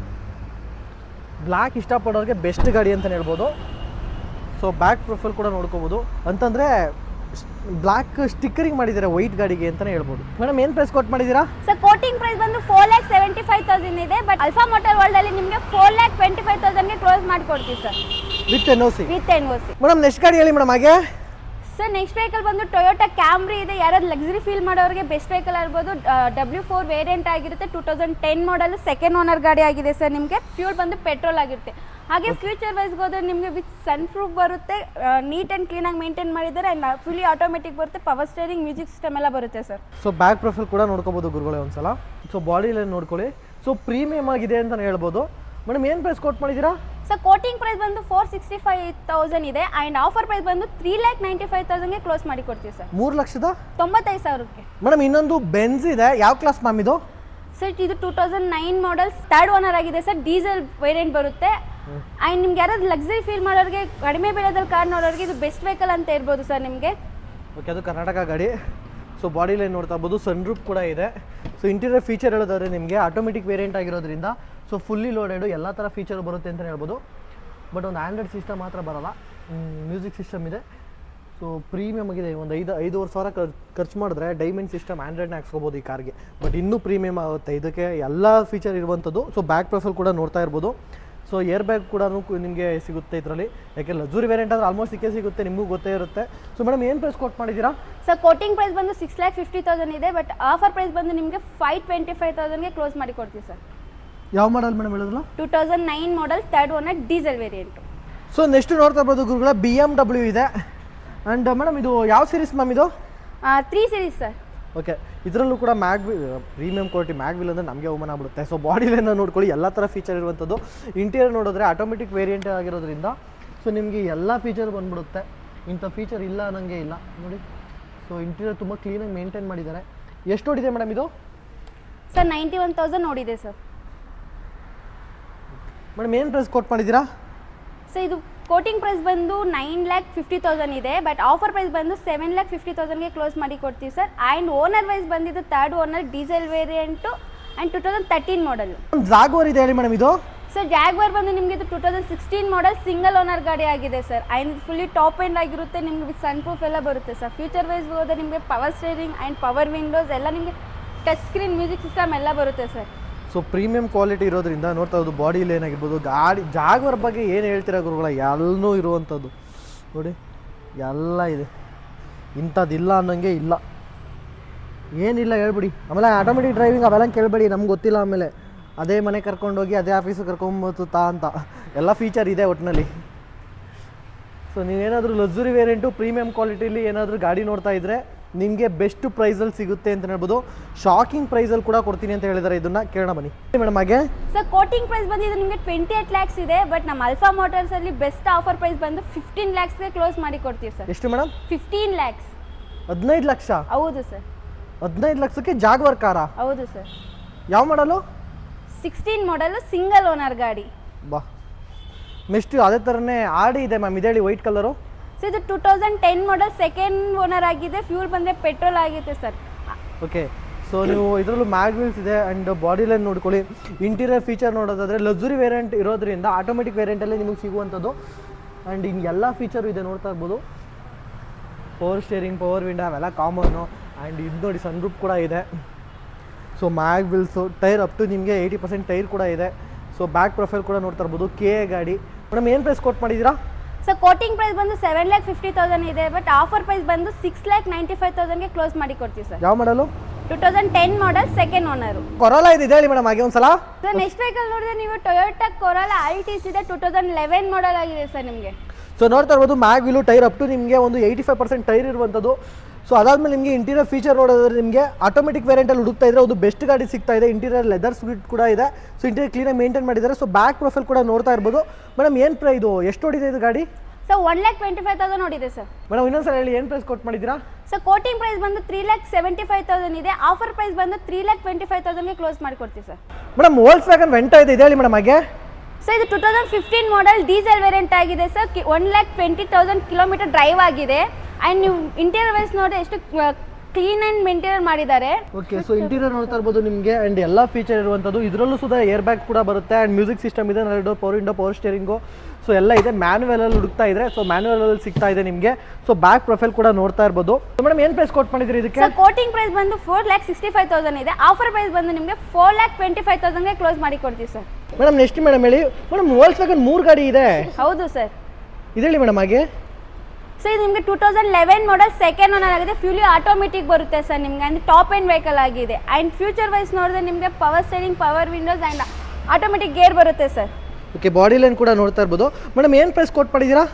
ಬ್ಲ್ಯಾಕ್ ಇಷ್ಟಪಡೋರಿಗೆ ಬೆಸ್ಟ್ ಗಾಡಿ ಅಂತಲೇ ಹೇಳ್ಬೋದು. ಸೊ ಬ್ಯಾಕ್ ಪ್ರೊಫೈಲ್ ಕೂಡ ನೋಡ್ಕೋಬೋದು. ಅಂತಂದರೆ ಬ್ಲ್ಯಾಕ್ ಸ್ಟಿಕ್ಕರಿಂಗ್ ಮಾಡಿದ್ದಾರೆ ವೈಟ್ ಗಾಡಿಗೆ ಅಂತಲೇ ಹೇಳ್ಬೋದು. ಮೇಡಮ್ ಏನು ಪ್ರೈಸ್ ಕೊಟ್ಟು ಮಾಡಿದ್ದೀರಾ? ಸರ್ ಕೋಟಿಂಗ್ ಪ್ರೈಸ್ ಬಂದು 4,75,000 ಇದೆ. ಬಟ್ ಅಲ್ಫಾ ಮೋಟಾರ್ ವರ್ಲ್ಡ್ ಅಲ್ಲಿ ನಿಮಗೆ 4,25,000ಗೆ ಕ್ಲೋಸ್ ಮಾಡ್ಕೊಡ್ತೀವಿ sir with NOC. Madam next ಗಾಡಿ ಹೇಳಿ ಮೇಡಮ್ ಹಾಗೆ. ಸರ್ ನೆಕ್ಸ್ಟ್ ವೆಹಿಕಲ್ ಬಂದು ಟೊಯೋಟಾ ಕ್ಯಾಮ್ರಿ ಇದೆ. ಯಾರಾದ್ರು ಲಕ್ಸುರಿ ಫೀಲ್ ಮಾಡೋರಿಗೆ ಬೆಸ್ಟ್ ವೆಹಿಕಲ್ ಇರ್ಬೋದು. W4 ವೇರಿಯಂಟ್ ಆಗಿರುತ್ತೆ. 2010 ಮಾಡಲ್ ಸೆಕೆಂಡ್ ಓನರ್ ಗಾಡಿ ಆಗಿದೆ ಸರ್. ನಿಮಗೆ ಫ್ಯೂಲ್ ಬಂದು ಪೆಟ್ರೋಲ್ ಆಗಿರುತ್ತೆ. ಹಾಗೆ ಫ್ಯೂಚರ್ ವೈಸ್ಗೆ ಹೋದ್ರೆ ನಿಮಗೆ ವಿತ್ ಸನ್ ಪ್ರೂಫ್ ಬರುತ್ತೆ. ನೀಟ್ ಆ್ಯಂಡ್ ಕ್ಲೀನಾಗಿ ಮೇಂಟೈನ್ ಮಾಡಿದ್ದಾರೆ. ಆ್ಯಂಡ್ ಫುಲ್ಲಿ ಆಟೋಮೆಟಿಕ್ ಬರುತ್ತೆ. ಪವರ್ ಸ್ಟೇರಿಂಗ್, ಮ್ಯೂಸಿಕ್ ಸಿಸ್ಟಮ್ ಎಲ್ಲ ಬರುತ್ತೆ ಸರ್. ಸೊ ಬ್ಯಾಕ್ ಪ್ರೊಫೈಲ್ ಕೂಡ ನೋಡ್ಕೋಬೋದು ಗುರುಗಳೇ ಒಂದ್ಸಲ. ಸೊ ಬಾಡಿ ಲೈನ್ ನೋಡ್ಕೊಳ್ಳಿ. ಸೊ ಪ್ರೀಮಿಯಮ್ ಆಗಿದೆ ಅಂತಲೇ ಹೇಳ್ಬೋದು. ಮೇಡಮ್ ಏನು ಪ್ರೈಸ್ ಕೊಟ್ಟು ಮಾಡಿದ್ದೀರಾ? ಸರ್ ಕೋಟಿಂಗ್ ಪ್ರೈಸ್ ಬಂದು 465,000 ಇದೆ. ಆ್ಯಂಡ್ ಆಫರ್ ಪ್ರೈಸ್ ಬಂದು 3,95,000ಗೆ ಕ್ಲೋಸ್ ಮಾಡಿ ಕೊಡ್ತೀವಿ ಸರ್. 3,95,000. 95,000ಕ್ಕೆ. ಮೇಡಮ್ ಇನ್ನೊಂದು ಬೆನ್ಸ್ ಇದೆ. ಯಾವ ಕ್ಲಾಸ್ ಮ್ಯಾಮ್ ಇದು? ಸರ್ ಇದು 2009 ಮಾಡಲ್ ಥರ್ಡ್ ಓನರ್ ಆಗಿದೆ ಸರ್. ಡೀಸೆಲ್ ವೇರಿಯಂಟ್ ಬರುತ್ತೆ. ಆ್ಯಂಡ್ ನಿಮ್ಗೆ ಯಾರಾದ್ರು ಲಕ್ಸುರಿ ಫೀಲ್ ಮಾಡೋರಿಗೆ, ಕಡಿಮೆ ಬೆಲೆದಲ್ಲಿ ಕಾರ್ ನೋಡೋರಿಗೆ ಇದು ಬೆಸ್ಟ್ ವೆಹಿಕಲ್ ಅಂತ ಇರ್ಬೋದು ಸರ್ ನಿಮಗೆ. ಓಕೆ, ಅದು ಕರ್ನಾಟಕ ಗಾಡಿ. ಸೊ ಬಾಡಿ ಲೈನ್ ನೋಡ್ತಾ ಇರ್ಬೋದು. ಸನ್ ರೂಫ್ ಕೂಡ ಇದೆ. ಸೊ ಇಂಟೀರಿಯರ್ ಫೀಚರ್ ಹೇಳೋದಾದ್ರೆ ನಿಮಗೆ ಆಟೋಮೆಟಿಕ್ ವೇರಿಯಂಟ್ ಆಗಿರೋದ್ರಿಂದ ಸೊ ಫುಲ್ಲಿ ಲೋಡೆಡು ಎಲ್ಲ ಥರ ಫೀಚರ್ ಬರುತ್ತೆ ಅಂತಲೇ ಹೇಳ್ಬೋದು. ಬಟ್ ಒಂದು ಆ್ಯಂಡ್ರಾಯ್ಡ್ ಸಿಸ್ಟಮ್ ಮಾತ್ರ ಬರೋಲ್ಲ. ಮ್ಯೂಸಿಕ್ ಸಿಸ್ಟಮ್ ಇದೆ. ಸೊ ಪ್ರೀಮಿಯಮ್ ಆಗಿದೆ. ಒಂದು 5,500 ಖರ್ಚು ಮಾಡಿದ್ರೆ ಡೈಮಂಡ್ ಸಿಸ್ಟಮ್ ಆ್ಯಂಡ್ರಾಯ್ಡ್ನ ಹಾಕ್ಸ್ಕೋಬೋದು ಈ ಕಾರ್ಗೆ. ಬಟ್ ಇನ್ನೂ ಪ್ರೀಮಿಯಮ್ ಆಗುತ್ತೆ. ಇದಕ್ಕೆ ಎಲ್ಲ ಫೀಚರ್ ಇರುವಂಥದ್ದು. ಸೊ ಬ್ಯಾಕ್ ಪ್ರೊಫೈಲ್ ಕೂಡ ನೋಡ್ತಾ ಇರ್ಬೋದು. ಸೊ ಏರ್ ಬ್ಯಾಗ್ ಕೂಡ ನಿಮಗೆ ಸಿಗುತ್ತೆ ಇದರಲ್ಲಿ. ಯಾಕೆ ಲಕ್ಸುರಿ ವೇರಿಯಂಟ್ ಆದರೆ ಆಲ್ಮೋಸ್ಟ್ ಸಿಗುತ್ತೆ, ನಿಮಗೂ ಗೊತ್ತೇ ಇರುತ್ತೆ. ಸೊ ಮೇಡಮ್ ಏನು ಪ್ರೈಸ್ ಕೊಟ್ಟು ಮಾಡಿದ್ದೀರಾ? ಸರ್ ಕೋಟಿಂಗ್ ಪ್ರೈಸ್ ಬಂದು 6,50,000 ಇದೆ. ಬಟ್ ಆಫರ್ ಪ್ರೈಸ್ ಬಂದು ನಿಮಗೆ 5,25,000ಗೆ ಕ್ಲೋಸ್ ಮಾಡಿ ಕೊಡ್ತೀವಿ ಸರ್. ಯಾವ ಮಾಡಲ್ ಮೇಡಮ್ ಹೇಳಿದ್ರಲ್ಲ? 2009 ಮಾಡಲ್ third owner diesel variant. So next ನೋಡ್ತಾ ಇರ್ಬೋದು ಗುರುಗಳ BMW ಇದೆ. ಆ್ಯಂಡ್ ಮೇಡಮ್ ಇದು ಯಾವ ಸೀರೀಸ್ ಮ್ಯಾಮ್ ಇದು? 3 ಸೀರೀಸ್ ಸರ್. ಓಕೆ, ಇದರಲ್ಲೂ ಕೂಡ ಪ್ರೀಮಿಯಂ ಕ್ವಾಲಿಟಿ ಮ್ಯಾಗ್ವಿಲ್ ಅಂದರೆ ನಮಗೆ ಅವಮಾನ ಆಗ್ಬಿಡುತ್ತೆ. ಸೊ ಬಾಡಿ ಲೈನ್ ನೋಡ್ಕೊಳ್ಳಿ. ಎಲ್ಲ ಥರ ಫೀಚರ್ ಇರುವಂಥದ್ದು. ಇಂಟೀರಿಯರ್ ನೋಡಿದ್ರೆ ಆಟೋಮೆಟಿಕ್ ವೇರಿಯಂಟ್ ಆಗಿರೋದ್ರಿಂದ ಸೊ ನಿಮಗೆ ಎಲ್ಲ ಫೀಚರ್ ಬಂದ್ಬಿಡುತ್ತೆ. ಇಂಥ ಫೀಚರ್ ಇಲ್ಲ ಅನ್ನೋಂಗೆ ಇಲ್ಲ ನೋಡಿ. ಸೊ ಇಂಟೀರಿಯರ್ ತುಂಬ ಕ್ಲೀನಾಗಿ ಮೇಂಟೈನ್ ಮಾಡಿದ್ದಾರೆ. ಎಷ್ಟು ಓಡಿದೆ ಮೇಡಮ್ ಇದು? ಸರ್ 91,000 ನೋಡಿದೆ ಸರ್. ಮೇಡಮ್ ಏನು ಪ್ರೈಸ್ ಕೊಟ್ಟು ಮಾಡಿದ್ದೀರಾ? ಸರ್ ಇದು ಕೋಟಿಂಗ್ ಪ್ರೈಸ್ ಬಂದು 9,50,000 ಇದೆ. ಬಟ್ ಆಫರ್ ಪ್ರೈಸ್ ಬಂದು 7,50,000ಗೆ ಕ್ಲೋಸ್ ಮಾಡಿ ಕೊಡ್ತೀವಿ ಸರ್. ಆ್ಯಂಡ್ ಓನರ್ ವೈಸ್ ಬಂದಿದ್ದು third owner diesel variant and 2013 model. Jaguar ಇದೆ ಹೇಳಿ ಮೇಡಮ್ ಇದು? ಸರ್ ಜಾಗ್ವಾರ್ ಬಂದು ನಿಮಗೆ ಇದು 2016 ಮಾಡಲ್ ಸಿಂಗಲ್ ಓನರ್ ಗಾಡಿ ಆಗಿದೆ sir. And fully top end ಆಗಿರುತ್ತೆ. ನಿಮಗೆ ವಿತ್ ಸನ್ ಪ್ರೂಫ್ ಎಲ್ಲ ಬರುತ್ತೆ ಸರ್. ಫ್ಯೂಚರ್ ವೈಸ್ ಹೋದರೆ ನಿಮಗೆ power steering and power windows ಎಲ್ಲ ನಿಮಗೆ ಟಚ್ ಸ್ಕ್ರೀನ್, ಮ್ಯೂಸಿಕ್ ಸಿಸ್ಟಮ್ ಎಲ್ಲ ಬರುತ್ತೆ ಸರ್. ಸೊ ಪ್ರೀಮಿಯಂ ಕ್ವಾಲಿಟಿ ಇರೋದ್ರಿಂದ ನೋಡ್ತಾ ಇರೋದು ಬಾಡಿ ಲೈನ್ ಆಗಿರ್ಬೋದು. ಗಾಡಿ ಜಾಗ್ವಾರ್ ಬಗ್ಗೆ ಏನು ಹೇಳ್ತೀರಾ ಗುರುಗಳ? ಎಲ್ಲನೂ ಇರುವಂಥದ್ದು ನೋಡಿ, ಎಲ್ಲ ಇದೆ. ಇಂಥದ್ದಿಲ್ಲ ಅನ್ನೋಂಗೆ ಇಲ್ಲ, ಏನಿಲ್ಲ ಹೇಳ್ಬಿಡಿ. ಆಮೇಲೆ ಆಟೋಮೆಟಿಕ್ ಡ್ರೈವಿಂಗ್ ಅವೆಲ್ಲ ಕೇಳಬೇಡಿ, ನಮ್ಗೆ ಗೊತ್ತಿಲ್ಲ. ಆಮೇಲೆ ಅದೇ ಮನೆ ಕರ್ಕೊಂಡೋಗಿ ಅದೇ ಆಫೀಸಿಗೆ ಕರ್ಕೊಂಬತ್ತಾ ಅಂತ ಎಲ್ಲ ಫೀಚರ್ ಇದೆ ಒಟ್ಟಿನಲ್ಲಿ. ಸೊ ನೀವೇನಾದರೂ ಲಕ್ಸುರಿ ವೇರಿಯಂಟು ಪ್ರೀಮಿಯಂ ಕ್ವಾಲಿಟಿಲಿ ಏನಾದರೂ ಗಾಡಿ ನೋಡ್ತಾ ಇದ್ದರೆ ನಿಮಗೆ ಬೆಸ್ಟ್ ಪ್ರೈಸಲ್ಲಿ ಸಿಗುತ್ತೆ ಅಂತ ಹೇಳ್ಬೋದು. ಶಾಕಿಂಗ್ ಪ್ರೈಸಲ್ಲಿ ಕೂಡ ಕೊಡ್ತೀನಿ ಅಂತ ಹೇಳಿದ್ದಾರೆ. ಇದನ್ನು ಕೇಳೋಣ ಬನ್ನಿ ಮೇಡಮ್. ಹಾಗೆ ಸರ್ ಕೋಟಿಂಗ್ ಪ್ರೈಸ್ ಬಂದಿದ್ದು ನಿಮಗೆ 28 lakhs ಇದೆ. ಬಟ್ ನಮ್ಮ ಅಲ್ಫಾ ಮೋಟರ್ಸಲ್ಲಿ ಬೆಸ್ಟ್ ಆಫರ್ ಪ್ರೈಸ್ ಬಂದು 15 lakhsಗೆ ಕ್ಲೋಸ್ ಮಾಡಿ ಕೊಡ್ತೀವಿ ಸರ್. ಎಷ್ಟು ಮೇಡಮ್? 15 lakhs. 15 ಲಕ್ಷ? ಹೌದು ಸರ್. 15 ಲಕ್ಷಕ್ಕೆ ಜಾಗ್ವಾರ್ ಕಾರಾ? ಹೌದು ಸರ್. ಯಾವ ಮಾಡಲು? 16 ಮಾಡಲು ಸಿಂಗಲ್ ಓನರ್ ಗಾಡಿ. ಬಾ ನೆಕ್ಸ್ಟ್ ಅದೇ ಥರನೇ ಆಡಿ ಇದೆ ಮ್ಯಾಮ್, ಇದೇಳಿ ವೈಟ್ ಕಲರು. ಸೊ ಇದು 2010 ಮಾಡಲ್ ಸೆಕೆಂಡ್ ಓನರ್ ಆಗಿದೆ. ಫ್ಯೂಲ್ ಬಂದರೆ ಪೆಟ್ರೋಲ್ ಆಗಿದೆ ಸರ್. ಓಕೆ, ಸೊ ನೀವು ಇದರಲ್ಲೂ ಮ್ಯಾಗ್ವಿಲ್ಸ್ ಇದೆ ಆ್ಯಂಡ್ ಬಾಡಿ ಲೈನ್ ನೋಡ್ಕೊಳ್ಳಿ. ಇಂಟೀರಿಯರ್ ಫೀಚರ್ ನೋಡೋದಾದರೆ ಲಕ್ಸುರಿ ವೇರಿಯಂಟ್ ಇರೋದ್ರಿಂದ ಆಟೋಮೆಟಿಕ್ ವೇರಿಯಂಟಲ್ಲೇ ನಿಮಗೆ ಸಿಗುವಂಥದ್ದು. ಆ್ಯಂಡ್ ಇನ್ನು ಎಲ್ಲ ಫೀಚರು ಇದೆ ನೋಡ್ತಾ ಇರ್ಬೋದು. ಪವರ್ ಸ್ಟೇರಿಂಗ್, ಪವರ್ ವಿಂಡೋ ಅವೆಲ್ಲ ಕಾಮನ್ನು. ಆ್ಯಂಡ್ ಇದು ನೋಡಿ ಸನ್ ರೂಫ್ ಕೂಡ ಇದೆ. ಸೊ ಮ್ಯಾಗ್ವಿಲ್ಸು, ಟೈರ್ ಅಪ್ ಟು ನಿಮಗೆ 80% ಟೈರ್ ಕೂಡ ಇದೆ. ಸೊ ಬ್ಯಾಕ್ ಪ್ರೊಫೈಲ್ ಕೂಡ ನೋಡ್ತಾ ಇರ್ಬೋದು. KA ಗಾಡಿ. ಮೇಡಮ್ ಏನು ಪ್ರೈಸ್ ಕೊಟ್ಟು ಮಾಡಿದ್ದೀರಾ? ಸೊ ಕೋಟಿಂಗ್ ಪ್ರೈಸ್ ಬಂದು 7,50,000 ಇದೆ. ಬಟ್ ಆಫರ್ ಪ್ರೈಸ್ ಬಂದು 6,95,000ಗೆ ಕ್ಲೋಸ್ ಮಾಡಿ ಕೊಡ್ತೀವಿ ಸರ್. ಯಾವ ಮಾಡಲು? 2010 ಮಾಡಲ್ ಸೆಕೆಂಡ್ ಓನರು. ಕೊರೋಲಾ ಇದೆ ಹೇಳಿ ಮೇಡಮ್ ಹಾಗೆ ಒಂದ್ಸಲ. ಸರ್ ನೆಕ್ಸ್ಟ್ ವೆಹಿಕಲ್ ನೋಡಿದ್ರೆ ನೀವು ಟೊಯೋಟಾ ಕೊರೋಲಾ Altis ಇದೆ. 2011 ಮಾಡಲ್ ಆಗಿದೆ ಸರ್ ನಿಮಗೆ. ಸೊ ನೋಡ್ತಾ ಇರ್ಬೋದು ಮ್ಯಾಗ್ವಿಲು, ಟೈರ್ ಅಪ್ ಟು ನಿಮಗೆ ಒಂದು 85% ಟೈರ್ ಇರುವಂಥದ್ದು. ಸೊ ಅದಾದಮೇಲೆ ನಿಮಗೆ ಇಂಟೀರಿಯರ್ ಫೀಚರ್ ನೋಡೋದ್ರೆ ನಿಮಗೆ ಆಟೋಮೆಟಿಕ್ ವೇರಿಯಂಟಲ್ಲಿ ಹುಡುಕ್ತಾ ಇದ್ರೆ ಒಂದು ಬೆಸ್ಟ್ ಗಾಡಿ ಸಿಗ್ತಾ ಇದೆ. ಇಂಟೀರಿಯರ್ ಲೆದರ್ ಸೀಟ್ ಕೂಡ ಇದೆ. ಸೊ ಇಂಟೀರಿಯರ್ ಕ್ಲೀನಾಗಿ ಮೇಂಟೈನ್ ಮಾಡಿದ್ದಾರೆ. ಸೊ ಬ್ಯಾಕ್ ಪ್ರೊಫೈಲ್ ಕೂಡ ನೋಡ್ತಾ ಇರ್ಬೋದು. ಮೇಡಮ್ ಏನು ಇದು ಎಷ್ಟು ಓಡಿದೆ ಇದು ಗಾಡಿ? ಸೊ 1,25,000 ನೋಡಿದೆ ಸರ್. ಮೇಡಮ್ ಇನ್ನೊಂದ್ಸಲ ಹೇಳಿ, ಏನು ಪ್ರೈಸ್ ಕೊಟ್ಟು ಮಾಡಿದ್ದೀರಾ? ಸೊ ಕೋಟಿಂಗ್ ಪ್ರೈಸ್ ಬಂದು 3,75,000 ಇದೆ. ಆಫರ್ ಪ್ರೈಸ್ ಬಂದು 3,25,000ಗೆ ಕ್ಲೋಸ್ ಮಾಡಿಕೊಡ್ತೀವಿ ಸರ್. ಮೇಡಮ್ ವೋಲ್ಕ್ಸ್ವ್ಯಾಗನ್ ವೆಂಟಾ ಇದೆ ಹೇಳಿ ಮೇಡಮ್ ಹಾಗೆ. ಸೊ ಇದು 2015 ಮಾಡಲ್ ಡೀಸೆಲ್ ವೇರಿಯಂಟ್ ಆಗಿದೆ ಸರ್. 1,20,000 ಕಿಲೋಮೀಟರ್ ಡ್ರೈವ್ ಆಗಿದೆ. ಆ್ಯಂಡ್ ನೀವು ಇಂಟೀರಿಯರ್ ವೈಸ್ ನೋಡಿ ಎಷ್ಟು ಕ್ಲೀನ್ ಅಂಡ್ ಮೇಂಟೈನ್ ಮಾಡಿದ್ದಾರೆ. ಓಕೆ, ಸೊ ಇಂಟೀರಿಯರ್ ನೋಡ್ತಾ ಇರ್ಬೋದು ನಿಮಗೆ ಅಂಡ್ ಎಲ್ಲ ಫೀಚರ್ ಇರುವಂಥದ್ದು. ಇದರಲ್ಲೂ ಸುಧಾ ಏರ್ ಬ್ಯಾಗ್ ಕೂಡ ಬರುತ್ತೆ ಅಂಡ್ ಮ್ಯೂಸಿಕ್ ಸಿಸ್ಟಮ್ ಇದೆ, 2 power window, power steering, so ಎಲ್ಲ ಇದೆ. ಮ್ಯಾನುವಲ್ ಅಲ್ಲಿ ಹುಡುಕ್ತಾ ಇದ್ರೆ ಸೊ ಮ್ಯಾನುವಲ್ ಅಲ್ಲಿ ಸಿಗ್ತಾ ಇದೆ ನಿಮಗೆ. ಸೊ ಬ್ಯಾಕ್ ಪ್ರೊಫೈಲ್ ಕೂಡ ನೋಡ್ತಾ ಇರ್ಬೋದು. ಮೇಡಮ್ ಏನು ಪ್ರೈಸ್ ಕೊಟ್ ಮಾಡಿದ್ರಿ ಇದಕ್ಕೆ? ಸರ್ ಕೋಟಿಂಗ್ ಪ್ರೈಸ್ ಬಂದು 4,65,000 ಇದೆ. ಆಫರ್ ಪ್ರೈಸ್ ಬಂದು ನಿಮಗೆ 4,25,000 ಗೆ ಕ್ಲೋಸ್ ಮಾಡಿ ಕೊಡ್ತೀವಿ ಸರ್. ಮೇಡಮ್ ನೆಕ್ಸ್ಟ್ ಮೇಡಮ್ ಹೇಳಿ. ಮೇಡಮ್ ವೋಲ್ಕ್ಸ್ವ್ಯಾಗನ್ 3 ಗಾಡಿ ಇದೆ. ಹೌದು ಸರ್. ಇದೇಳಿ ಮೇಡಮ್ ಹಾಗೆ. ಸೊ ಇದು ನಿಮಗೆ 2011 ಮಾಡೆಲ್ ಸೆಕೆಂಡ್ ಓನರ್ ಆಗಿದೆ. ಫ್ಯೂಲಿ ಆಟೋಮೆಟಿಕ್ ಬರುತ್ತೆ ಸರ್ ನಿಮಗೆ, ಅಂದ್ರೆ ಟಾಪ್ ಎಂಡ್ ವೆಹಿಕಲ್ ಆಗಿದೆ. ಆ್ಯಂಡ್ ಫ್ಯೂಚರ್ ವೈಸ್ ನೋಡಿದ್ರೆ ನಿಮಗೆ power steering, power Windows and automatic gear ಬರುತ್ತೆ ಸರ್. ಓಕೆ, ಬಾಡಿ ಲೈನ್ ಕೂಡ ನೋಡ್ತಾ ಇರ್ಬೋದು. ಮೇಡಮ್ ಏನು ಪ್ರೈಸ್ ಕೊಟ್ ಮಾಡಿದ್ದೀರಾ?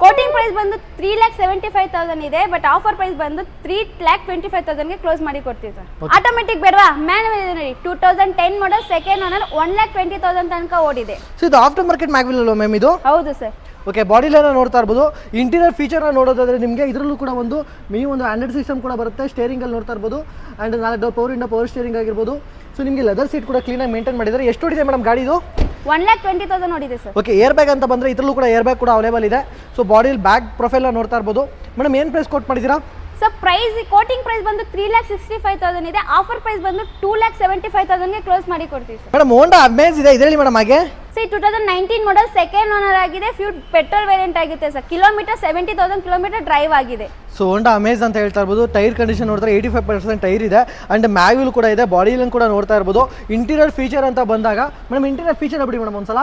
ಕೋಟಿಂಗ್ ಪ್ರೈಸ್ ಬಂದು 3,75,000 ಇದೆ, ಬಟ್ ಆಫರ್ ಪ್ರೈಸ್ ಬಂದು 3,25,000 ಗೆ ಕ್ಲೋಸ್ ಮಾಡಿ ಕೊಡ್ತೀವಿ ಸರ್. ಆಟೋಮೆಟಿಕ್ ಬೇಡವಾ? ಮ್ಯಾನುವಲ್ ಇದೆ ನೋಡಿ. 2010 ಮಾಡೆಲ್ ಸೆಕೆಂಡ್ ಓನರ್ 1,20,000 ತನಕ ಓಡಿದೆ. ಸೊ ಇದು ಆಫ್ಟರ್ ಮಾರ್ಕೆಟ್ ಮ್ಯಾಗ್ವಿಲ್ ಅಲ್ವಾ ಮ್ಯಾಮ್ ಇದು? ಹೌದು ಸರ್. ಓಕೆ, ಬಾಡಿ ಲೈನ್ ನೋಡ್ತಾ ಇರ್ಬೋದು. ಇಂಟೀರಿಯರ್ ಫೀಚರ್ನ ನೋಡೋದಾದ್ರೆ ನಿಮಗೆ ಇದರಲ್ಲೂ ಕೂಡ ಒಂದು ಮಿನಿ ಒಂದು ಆಂಡ್ರಾಯ್ಡ್ ಸಿಸ್ಟಮ್ ಕೂಡ ಬರುತ್ತೆ. ಸ್ಟೇರಿಂಗಲ್ಲಿ ನೋಡ್ತಾ ಇರ್ಬೋದು ಆ್ಯಂಡ್ 4 ಪವರ್ ಇಂದ ಪವರ್ ಸ್ಟೇರಿಂಗ್ ಆಗಿರ್ಬೋದು. ಸೊ ನಿಮಗೆ ಲೆದರ್ ಸೀಟ್ ಕೂಡ ಕ್ಲೀನಾಗಿ ಮೇಂಟೈನ್ ಮಾಡಿದ್ದಾರೆ. ಎಷ್ಟು ಹೊಡಿದೆ ಮೇಡಮ್ ಗಾಡಿ ಇದು? 1,20,000 ನೋಡಿದೆ ಸರ್. ಓಕೆ, ಏರ್ ಬ್ಯಾಗ್ ಅಂತ ಬಂದರೆ ಇದರಲ್ಲೂ ಕೂಡ ಏರ್ ಬ್ಯಾಗ್ ಕೂಡ ಅವೈಲೇಬಲ್ ಇದೆ. ಸೊ ಬಾಡಿಲಿ ಬ್ಯಾಗ್ ಪ್ರೊಫೈಲ್ನ ನೋಡ್ತಾ ಇರ್ಬೋದು. ಮೇಡಮ್ ಏನು ಪ್ರೈಸ್ ಕೊಟ್ ಮಾಡಿದ್ದೀರಾ? ಸರ್ ಪ್ರೈಸ್ ಕೋಟಿಂಗ್ ಪ್ರೈಸ್ ಬಂದು 3,65,000 ಇದೆ. ಆಫರ್ ಪ್ರೈಸ್ ಬಂದು 2,75,000 ಗೆ ಕ್ಲೋಸ್ ಮಾಡಿ ಕೊಡ್ತೀವಿ ಸರ್. ಮೇಡಮ್ ಹೋಂಡಾ ಅಮೇಜ್ ಇದೆ, ಇದರಲ್ಲಿ ಮೇಡಮ್ ಹಾಗೆ. ಸರ್ 2019 ಮಾಡೆಲ್ ಸೆಕೆಂಡ್ ಓನರ್ ಆಗಿದೆ. ಪೆಟ್ರೋಲ್ ವೇರಿಯಂಟ್ ಆಗುತ್ತೆ ಸರ್. ಕಿಲೋಮೀಟರ್ 70,000 ಕಿಲೋಮೀಟರ್ ಡ್ರೈವ್ ಆಗಿದೆ. ಸೊ ಹೋಂಡಾ ಅಮೇಜ್ ಅಂತ ಹೇಳ್ತಾ ಇರ್ಬೋದು. ಟೈರ್ ಕಂಡೀಷನ್ ನೋಡಿದ್ರೆ 85% ಟೈರ್ ಇದೆ ಅಂಡ್ ಮ್ಯಾಗ್ವಿಲ್ ಕೂಡ ಇದೆ. ಬಾಡಿ ಲೈನ್ ಕೂಡ ನೋಡ್ತಾ ಇರ್ಬೋದು. ಇಂಟೀರಿಯರ್ ಫೀಚರ್ ಅಂತ ಬಂದಾಗ ಮೇಡಮ್ ಇಂಟೀರಿಯರ್ ಫೀಚರ್ ಬಿಡಿ ಮೇಡಮ್ ಒಂದ್ಸಲ.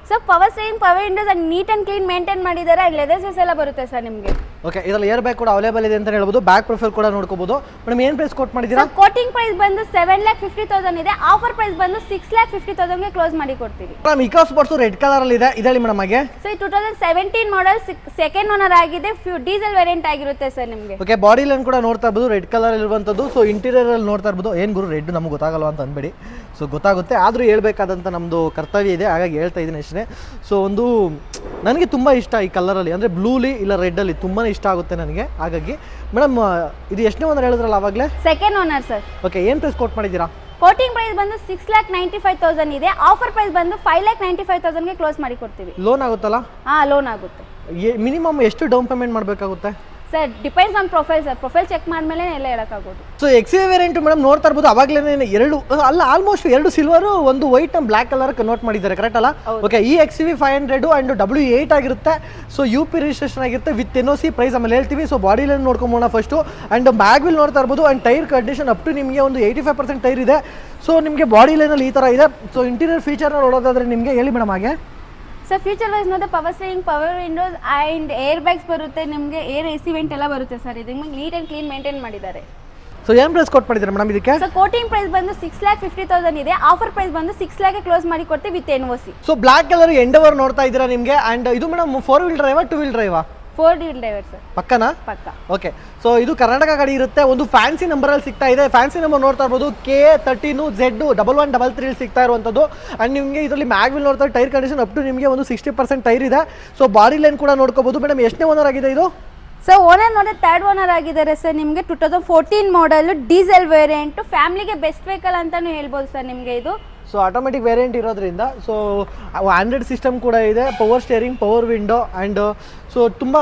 Sir power steering, power windows and neat and clean maintain ಮಾಡಿದ್ದಾರೆ. ಲೆದರ್ ಸೀಟ್ಸ್ ಎಲ್ಲ ಬರುತ್ತೆ ಸರ್ ನಿಮಗೆ. ಓಕೆ, ಇದರಲ್ಲಿ ಏರ್ ಬ್ಯಾಗ್ ಕೂಡ ಅವೈಲೇಬಲ್ ಇದೆ ಅಂತ ಹೇಳ್ಬೋದು. ಬ್ಯಾಕ್ ಪ್ರೊಫೈಲ್ ಕೂಡ ನೋಡ್ಕೋಬಹುದು. ಮೇಡಮ್ ಏನು ಪ್ರೈಸ್ ಕೊಟ್ ಮಾಡಿದ್ದೀರಾ? ಕೋಟಿಂಗ್ ಪ್ರೈಸ್ ಬಂದು 7,50,000 ಇದೆ. ಆಫರ್ ಪ್ರೈಸ್ ಬಂದು 6,50,000 ಗೆ ಕ್ಲೋಸ್ ಮಾಡಿ ಕೊಡ್ತೀವಿ. Madam Eco Sports red colour ಅಲ್ಲಿ ಇದೆ, ಇದರಲ್ಲಿ ಮೇಡಮ್ ಹಾಗೆ. ಸೊ 2017 ಮಾಡೆಲ್ ಸೆಕೆಂಡ್ ಓನರ್ ಆಗಿದೆ. ಡೀಸೆಲ್ ವೇರಿಯಂಟ್ ಆಗಿರುತ್ತೆ ಸರ್ ನಿಮಗೆ. ಓಕೆ, ಬಾಡಿ ಲೈನ್ ಕೂಡ ನೋಡ್ತಾ ಇರ್ಬೋದು. ರೆಡ್ ಕಲರ್ ಇರುವಂತದ್ದು. ಸೊ ಇಂಟೀರಿಯರ್ ಅಲ್ಲಿ ನೋಡ್ತಾ ಇರ್ಬೋದು. ಏನು ಗುರು ರೆಡ್ ನಮ್ಗೆ ಗೊತ್ತಾಗಲ್ವಾ ಅಂತ ಅನ್ಬೇಡಿ. ಸೊ ಗೊತ್ತಾಗುತ್ತೆ, ಆದರೂ ಹೇಳ್ಬೇಕಾದಂಥ ನಮ್ಮದು ಕರ್ತವ್ಯ ಇದೆ, ಹಾಗಾಗಿ ಹೇಳ್ತಾ ಇದ್ದೀನಿ ಅಷ್ಟೇ. ಸೊ ಒಂದು ನನಗೆ ತುಂಬ ಇಷ್ಟ ಈ ಕಲರಲ್ಲಿ, ಅಂದರೆ ಬ್ಲೂಲಿ ಇಲ್ಲ ರೆಡ್ಡಲ್ಲಿ ತುಂಬಾ ಇಷ್ಟ ಆಗುತ್ತೆ ನನಗೆ. ಹಾಗಾಗಿ ಮೇಡಮ್ ಇದು ಎಷ್ಟನೇ ಓನರ್ ಹೇಳಿದ್ರಲ್ಲ ಆವಾಗಲೇ? Second owner sir. ಓಕೆ, ಏನು ಪ್ರೈಸ್ ಕೊಟ್ ಮಾಡಿದ್ದೀರಾ? ಕೋಟಿಂಗ್ ಪ್ರೈಸ್ ಬಂದು 6,95,000 ಇದೆ. ಆಫರ್ ಪ್ರೈಸ್ ಬಂದು 5,95,000 ಗೆ ಕ್ಲೋಸ್ ಮಾಡಿ ಕೊಡ್ತೀವಿ. ಲೋನ್ ಆಗುತ್ತಲ್ಲ? ಹಾಂ, ಲೋನ್ ಆಗುತ್ತೆ. ಮಿನಿಮಮ್ ಎಷ್ಟು ಡೌನ್ ಪೇಮೆಂಟ್ ಮಾಡಬೇಕಾಗುತ್ತೆ? Sir depends on profile sir. Profile check ಮಾಡಿದ್ಮೇಲೆ ಎಲ್ಲ ಹೇಳೋಕ್ಕಾಗೋದು. ಸೊ ಎಕ್ಸಿವಿ ವೇರಿಯಂಟ್ ಮೇಡಮ್ ನೋಡ್ತಾ ಇರ್ಬೋದು. ಅವಾಗಲೇ ಆಲ್ಮೋಸ್ಟ್ 2 ಸಿಲ್ವರು, ಒಂದು white and black colour convert ಮಾಡಿದ್ದಾರೆ, ಕರೆಕ್ಟ್ ಅಲ್ಲ? ಓಕೆ, ಈ XUV 500 ಅಂಡ್ W8 ಆಗಿರುತ್ತೆ. ಸೊ UP ರಿಜಿಸ್ಟ್ರೇಷನ್ ಆಗಿರುತ್ತೆ ವಿತ್ NOC. ಪ್ರೈಸ್ ಆಮೇಲೆ ಹೇಳ್ತೀವಿ. ಸೊ ಬಾಡಿ ಲೈನ್ ನೋಡ್ಕೊಂಬೋಣ ಫಸ್ಟು. ಅಂಡ್ ಮ್ಯಾಗ್ವಿಲ್ ನೋಡ್ತಾ ಇರ್ಬೋದು. And tyre condition up to ನಿಮಗೆ ಒಂದು 85% ಟೈರ್ ಇದೆ. ಸೊ ನಿಮಗೆ ಬಾಡಿ ಲೈನಲ್ಲಿ ಈ ಥರ ಇದೆ. ಸೊ ಇಂಟೀರಿಯರ್ ಫೀಚರ್ನ ನೋಡೋದಾದ್ರೆ ನಿಮಗೆ ಹೇಳಿ ಮೇಡಮ್ ಹಾಗೆ. ಸರ್ ಫ್ಯೂಚರ್ ವೈಸ್ ನೋಡಿದ್ರೆ power steering, power Windows and air bags ಬರುತ್ತೆ ನಿಮಗೆ. ಏರ್ AC ವೆಂಟ್ ಎಲ್ಲ ಬರುತ್ತೆ ಸರ್. ಇದು ನಿಮಗೆ ನೀಟ್ ಆ್ಯಂಡ್ ಕ್ಲೀನ್ ಮೇಂಟೈನ್ ಮಾಡಿದ್ದಾರೆ. ಸೊ ಏನು ಪ್ರೈಸ್ ಕೊಟ್ ಮಾಡಿದ್ದಾರೆ ಮೇಡಮ್ ಇದಕ್ಕೆ? ಸರ್ ಕೋಟಿಂಗ್ ಪ್ರೈಸ್ ಬಂದು 6,50,000 ಇದೆ. ಆಫರ್ ಪ್ರೈಸ್ ಬಂದು 6,00,000 ಗೆ ಕ್ಲೋಸ್ ಮಾಡಿ ಕೊಡ್ತೀವಿ with NOC. So black colour Endeavour ನೋಡ್ತಾ ಇದ್ದೀರಾ ನಿಮಗೆ. ಅಂಡ್ ಇದು ಮೇಡಮ್ 4 ವೀಲ್ ಡ್ರೈವಾ 2 ವೀಲ್ ಡ್ರೈವಾ? 4 ವೀಲ್ ಡ್ರೈವರ್ ಸರ್. ಪಕ್ಕನಾ? ಪಕ್ಕ. ಓಕೆ, ಸೊ ಇದು ಕರ್ನಾಟಕ ಗಾಡಿ ಇರುತ್ತೆ. ಒಂದು ಫ್ಯಾನ್ಸಿ ನಂಬರಲ್ಲಿ ಸಿಗ್ತಾ ಇದೆ. ಫ್ಯಾನ್ಸಿ ನಂಬರ್ ನೋಡ್ತಾ ಇರ್ಬೋದು. KA13Z1133 ಸಿಗ್ತಾ ಇರುವಂಥದ್ದು. ಅಂಡ್ ನಿಮಗೆ ಇದರಲ್ಲಿ ಮ್ಯಾಗ್ವಿಲ್ ನೋಡ್ತಾ ಟೈರ್ ಕಂಡೀಷನ್ ಅಪ್ ಟು ನಿಮಗೆ ಒಂದು 60% ಟೈರ್ ಇದೆ. ಸೊ ಬಾಡಿ ಲೈನ್ ಕೂಡ ನೋಡ್ಕೋಬಹುದು. ಮೇಡಮ್ ಎಷ್ಟನೇ ಓನರ್ ಆಗಿದೆ ಇದು? ಸೊ ಓನರ್ ನೋಡಿ 3rd ಓನರ್ ಆಗಿದ್ದಾರೆ ಸರ್. ನಿಮಗೆ 2014 ಮಾಡೆಲ್ ಡೀಸೆಲ್ ವೇರಿಯಂಟ್. ಫ್ಯಾಮಿಲಿಗೆ ಬೆಸ್ಟ್ ವೆಹಿಕಲ್ ಅಂತಾನು ಹೇಳ್ಬೋದು ಸರ್ ನಿಮಗೆ ಇದು. ಸೊ ಆಟೋಮೆಟಿಕ್ ವೇರಿಯಂಟ್ ಇರೋದ್ರಿಂದ ಸೊ ಆಂಡ್ರಾಯ್ಡ್ ಸಿಸ್ಟಮ್ ಕೂಡ ಇದೆ. Power steering, power window and so ತುಂಬ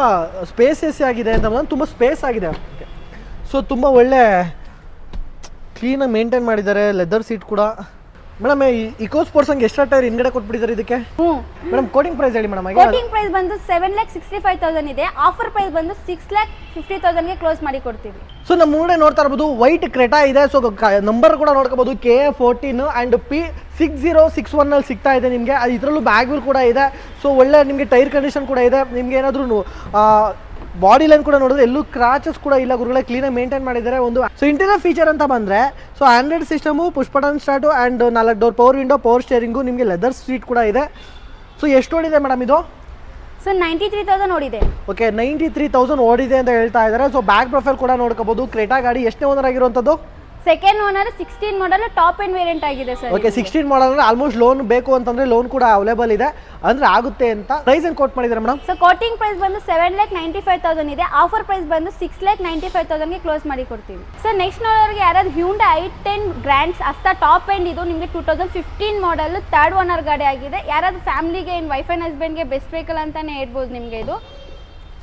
ಸ್ಪೇಸಿಯಸ್ ಆಗಿದೆ ಅಂತ ಬಂದು ತುಂಬ ಸ್ಪೇಸ್ ಆಗಿದೆ. ಸೊ ತುಂಬ ಒಳ್ಳೆ ಕ್ಲೀನಾಗಿ ಮೇಂಟೈನ್ ಮಾಡಿದ್ದಾರೆ. ಲೆದರ್ ಸೀಟ್ ಕೂಡ. ಮೇಡಮ್ ಇಕೋ ಸ್ಪೋರ್ಟ್ಸ್ ಹಂಗೆ ಎಕ್ಸ್ಟ್ರಾ ಟೈರ್ ಹಿಂಗಡೆ ಕೊಟ್ಬಿಟ್ಟಿದ್ದಾರೆ ಇದಕ್ಕೆ. ಮೇಡಮ್ ಕೋಟಿಂಗ್ ಪ್ರೈಸ್ ಹೇಳಿ ಮೇಡಮ್. ಕೋಟಿಂಗ್ ಪ್ರೈಸ್ ಬಂದು 7,65,000 ಇದೆ. ಆಫರ್ ಪ್ರೈಸ್ ಬಂದು 6,50,000 ಗೆ ಕ್ಲೋಸ್ ಮಾಡಿ ಕೊಡ್ತೀವಿ. ಸೊ ನಮ್ಮ ಮುಂದೆ ನೋಡ್ತಾ ಇರ್ಬೋದು ವೈಟ್ ಕ್ರೆಟಾ ಇದೆ. ಸೊ ನಂಬರ್ ಕೂಡ ನೋಡ್ಕೋಬಹುದು. KA14 ಅಂಡ್ P6061 ಅಲ್ಲಿ ಸಿಗ್ತಾ ಇದೆ ನಿಮಗೆ. ಇದರಲ್ಲೂ ಬ್ಯಾಗ್ವಿಲ್ ಕೂಡ ಇದೆ. ಸೊ ಒಳ್ಳೆ ನಿಮಗೆ ಟೈರ್ ಕಂಡೀಷನ್ ಕೂಡ ಇದೆ. ನಿಮ್ಗೆ ಏನಾದರೂ ಬಾಡಿ ಲೈನ್ ಕೂಡ ನೋಡಿದ್ರೆ ಎಲ್ಲೂ ಕ್ರಾಚಸ್ ಕೂಡ ಇಲ್ಲ ಗುರುಗಳೇ. ಕ್ಲೀನಾಗಿ ಮೇಂಟೈನ್ ಮಾಡಿದ್ದಾರೆ. ಒಂದು ಸೊ ಇಂಟೀರಿಯರ್ ಫೀಚರ್ ಅಂತ ಬಂದರೆ so Android system, push button start and 4 door power window, power steering, ನಿಮಗೆ ಲೆದರ್ ಸೀಟ್ ಕೂಡ ಇದೆ. ಸೊ ಎಷ್ಟು ಓಡಿದೆ ಮೇಡಮ್ ಇದು? ಸೊ 93,000 ಓಡಿದೆ. ಓಕೆ, 93,000 ಓಡಿದೆ ಅಂತ ಹೇಳ್ತಾ ಇದ್ದಾರೆ. ಸೊ ಬ್ಯಾಕ್ ಪ್ರೊಫೈಲ್ ಕೂಡ ನೋಡ್ಕೋಬಹುದು. ಕ್ರೆಟಾ ಗಾಡಿ ಎಷ್ಟನೇ ಓನರ್ ಆಗಿರುವಂಥದ್ದು? Second owner 16 model top end variant ಆಗಿದೆ ಸರ್. ಓಕೆ, 16 ಮಾಡೆಲ್ ಅಂದ್ರೆ ಆಲ್ಮೋಸ್ಟ್ ಲೋನ್ ಬೇಕು ಅಂತಂದ್ರೆ ಲೋನ್ ಕೂಡ ಅವೈಲೇಬಲ್ ಇದೆ, ಅಂದ್ರೆ ಆಗುತ್ತೆ ಅಂತ. ಪ್ರೈಸ್ ಏನು ಕೋಟ್ ಮಾಡಿದ್ದಾರೆ ಮೇಡಮ್? ಸೊ ಕೋಟಿಂಗ್ ಪ್ರೈಸ್ ಬಂದು 7,95,000 ಇದೆ. ಆಫರ್ ಪ್ರೈಸ್ ಬಂದು 6,95,000 ಗೆ ಕ್ಲೋಸ್ ಮಾಡಿ ಕೊಡ್ತೀವಿ ಸರ್. ನೆಕ್ಸ್ಟ್ ನೋಡೋರಿಗೆ ಯಾರಾದ್ರೂ Hyundai i10 Grands Asta top end ಇದು ನಿಮಗೆ 2015 ಮಾಡೆಲ್ 3rd ಓನರ್ ಗಾಡಿ ಆಗಿದೆ. ಯಾರಾದ್ರೂ ಫ್ಯಾಮಿಲಿಗೆ ವೈಫ್ ಅಂಡ್ ಹಸ್ಬೆಂಡ್ಗೆ ಬೆಸ್ಟ್ ವೆಹಿಕಲ್ ಅಂತಾನೆ ಹೇಳ್ಬೋದು ನಿಮಗೆ ಇದು.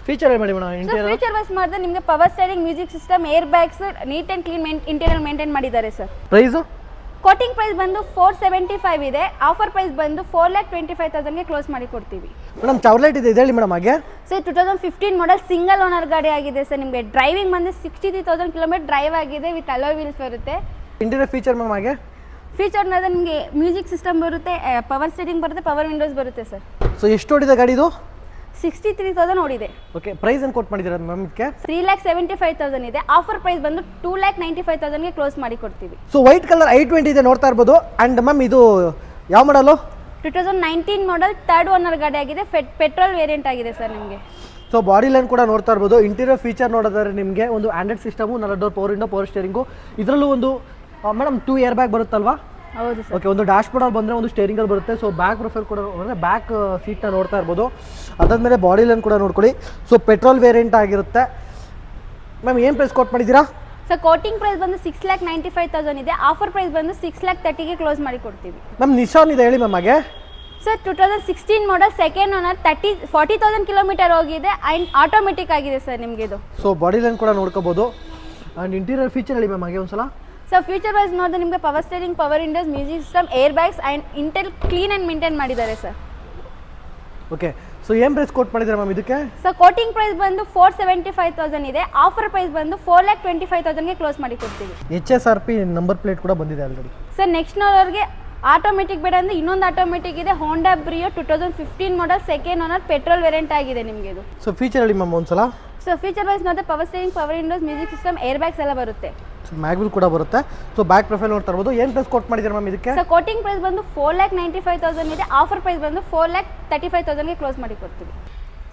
ಫೀಚರ್ ಹೇಳಿ ಮೇಡಮ್ ಇಂಟೀರಿಯರ್ ಫ್ಯೂಚರ್ ವೈಸ್ ಮಾಡಿದ್ರೆ ನಿಮಗೆ power steering, music system, air bags, neat and clean interior maintain ಮಾಡಿದ್ದಾರೆ ಸರ್. ಪ್ರೈಸು ಕೋಟಿಂಗ್ ಪ್ರೈಸ್ ಬಂದು 475 ಇದೆ. ಆಫರ್ ಪ್ರೈಸ್ ಬಂದು 4,25,000ಗೆ ಕ್ಲೋಸ್ ಮಾಡಿ ಕೊಡ್ತೀವಿ. ಮೇಡಮ್ ಚಾವ್ಲೈಟ್ ಇದೆ ಹೇಳಿ ಮೇಡಮ್ ಹಾಗೆ. ಸರ್ 2015 ಮಾಡೆಲ್ ಸಿಂಗಲ್ ಓನರ್ ಗಾಡಿ ಆಗಿದೆ ಸರ್. ನಿಮಗೆ ಡ್ರೈವಿಂಗ್ ಬಂದು 63,000 ಕಿಲೋಮೀಟರ್ ಡ್ರೈವ್ ಆಗಿದೆ ವಿತ್ ಅಲಾಯ್ ವೀಲ್ಸ್ ಬರುತ್ತೆ. ಇಂಟೀರಿಯರ್ ಫೀಚರ್ ಮ್ಯಾಮ್ ಹಾಗೆ. ಫೀಚರ್ನಾದ್ರೆ ನಿಮಗೆ ಮ್ಯೂಸಿಕ್ ಸಿಸ್ಟಮ್ ಬರುತ್ತೆ, ಪವರ್ ಸ್ಟೇರಿಂಗ್ ಬರುತ್ತೆ, ಪವರ್ ವಿಂಡೋಸ್ ಬರುತ್ತೆ ಸರ್. ಸೊ ಎಷ್ಟು ಓಡಿದೆ ಗಾಡಿ ಇದು? 63,000 ಓಡಿದೆ. ಓಕೆ, ಪ್ರೈಸ್ ಏನು ಕೊಟ್ಟು ಮಾಡಿದ್ದೀರಾ ಮ್ಯಾಮ್ ಇದಕ್ಕೆ? 3,75,000 ಇದೆ. ಆಫರ್ ಪ್ರೈಸ್ ಬಂದು 2,95,000ಗೆ ಕ್ಲೋಸ್ ಮಾಡಿ ಕೊಡ್ತೀವಿ. ಸೊ ವೈಟ್ ಕಲರ್ i20 ಇದೆ ನೋಡ್ತಾ ಇರ್ಬೋದು. ಆ್ಯಂಡ್ ಮ್ಯಾಮ್ ಇದು ಯಾವ ಮಾಡಲು? 2019 ಮಾಡೆಲ್ ಥರ್ಡ್ ಓನರ್ ಗಾಡಿ ಆಗಿದೆ. ಪೆಟ್ರೋಲ್ ವೇರಿಯಂಟ್ ಆಗಿದೆ ಸರ್ ನಿಮಗೆ. ಸೊ ಬಾಡಿ ಲೈನ್ ಕೂಡ ನೋಡ್ತಾ ಇರ್ಬೋದು. ಇಂಟೀರಿಯರ್ ಫೀಚರ್ ನೋಡಿದ್ರೆ ನಿಮಗೆ ಒಂದು Android system, 4 door power window, power steering, ಇದರಲ್ಲೂ ಒಂದು ಮೇಡಮ್ 2 ಏರ್ ಬ್ಯಾಗ್ ಬರುತ್ತಲ್ವಾ? ಹೌದು ಸರ್. ಓಕೆ, ಒಂದು ಡ್ಯಾಶ್ ಬೋರ್ಡಲ್ಲಿ ಬಂದರೆ ಒಂದು ಸ್ಟೇರಿಂಗಲ್ಲಿ ಬರುತ್ತೆ. ಸೊ ಬ್ಯಾಕ್ ಪ್ರೊಫೈಲ್ ಕೂಡ ಅಂದರೆ ಬ್ಯಾಕ್ ಸೀಟ್ನ ನೋಡ್ತಾ ಇರ್ಬೋದು. ಅದಾದಮೇಲೆ ಬಾಡಿ ಲೈನ್ ಕೂಡ ನೋಡ್ಕೊಳ್ಳಿ. ಸೊ ಪೆಟ್ರೋಲ್ ವೇರಿಯಂಟ್ ಆಗಿರುತ್ತೆ. ಮ್ಯಾಮ್ ಏನು ಪ್ರೈಸ್ ಕೊಟ್ಟು ಮಾಡಿದ್ದೀರಾ? ಸರ್ ಕೋಟಿಂಗ್ ಪ್ರೈಸ್ ಬಂದು 6,95,000 ಇದೆ. ಆಫರ್ ಪ್ರೈಸ್ ಬಂದು 6,30,000ಗೆ ಕ್ಲೋಸ್ ಮಾಡಿ ಕೊಡ್ತೀವಿ. ಮ್ಯಾಮ್ ನಿಶಾನ್ ಇದೆ ಹೇಳಿ ಮ್ಯಾಮ್ ಹಾಗೆ. Sir 2016 model second owner, 40,000 kilometre ಹೋಗಿದೆ ಆ್ಯಂಡ್ ಆಟೋಮೆಟಿಕ್ ಆಗಿದೆ ಸರ್ ನಿಮಗೆ ಇದು. ಸೊ ಬಾಡಿ ಲೈನ್ ಕೂಡ ನೋಡ್ಕೋಬೋದು. ಆ್ಯಂಡ್ ಇಂಟೀರಿಯರ್ ಫೀಚರ್ ಹೇಳಿ ಮ್ಯಾಮ್ ಹಾಗೆ ಒಂದ್ಸಲ. ಸೊ ಫ್ಯೂಚರ್ ವೈಸ್ ನೋಡಿದ್ರೆ ನಿಮಗೆ power steering, power windows, music system, air bags and Intel clean and maintain ಮಾಡಿದ್ದಾರೆ ಸರ್. ಓಕೆ, ಸೊ ಏನು ಪ್ರೈಸ್ ಕೊಟ್ಟು ಮಾಡಿದ್ದೀರಾ ಮ್ಯಾಮ್ ಇದಕ್ಕೆ? ಸೊ ಕೋಟಿಂಗ್ ಪ್ರೈಸ್ ಬಂದು 475,000 ಇದೆ. ಆಫರ್ ಪ್ರೈಸ್ ಬಂದು 4,25,000ಗೆ ಕ್ಲೋಸ್ ಮಾಡಿ ಕೊಡ್ತೀವಿ. HSRP ನಂಬರ್ ಪ್ಲೇಟ್ ಕೂಡ ಬಂದಿದೆ ಆಲ್ರೆಡಿ. ಸರ್ ನೆಕ್ಸ್ಟ್ ನೋಡೋರಿಗೆ ಆಟೋಮೆಟಿಕ್ ಬೇಡ ಅಂದರೆ ಇನ್ನೊಂದು ಆಟೋಮೆಟಿಕ್ ಇದೆ. Honda Brio 2015 model second owner, petrol variant ಆಗಿದೆ ನಿಮಗೆ ಇದು. ಸೊ ಫೀಚರ್ ಹೇಳಿ ಮ್ಯಾಮ್ ಒಂದ್ಸಲ. ಸೊ ಫೀಚರ್ ವೈಸ್ ನೋಡಿದ್ರೆ power steering, power windows, music system, air bags ಎಲ್ಲ ಬರುತ್ತೆ. ಸೊ ಮ್ಯಾಗ್ವಿಲ್ ಕೂಡ ಬರುತ್ತೆ. ಸೊ ಬ್ಯಾಕ್ ಪ್ರೊಫೈಲ್ ನೋಡ್ತಾ ಇರ್ಬೋದು. ಏನು ಪ್ರೈಸ್ ಕೊಟ್ಟು ಮಾಡಿದ್ದೀರಾ ಮ್ಯಾಮ್ ಇದಕ್ಕೆ? ಸೊ ಕೋಟಿಂಗ್ ಪ್ರೈಸ್ ಬಂದು 4,95,000 ಇದೆ. ಆಫರ್ ಪ್ರೈಸ್ ಬಂದು 4,35,000ಗೆ ಕ್ಲೋಸ್ ಮಾಡಿ ಕೊಡ್ತೀವಿ.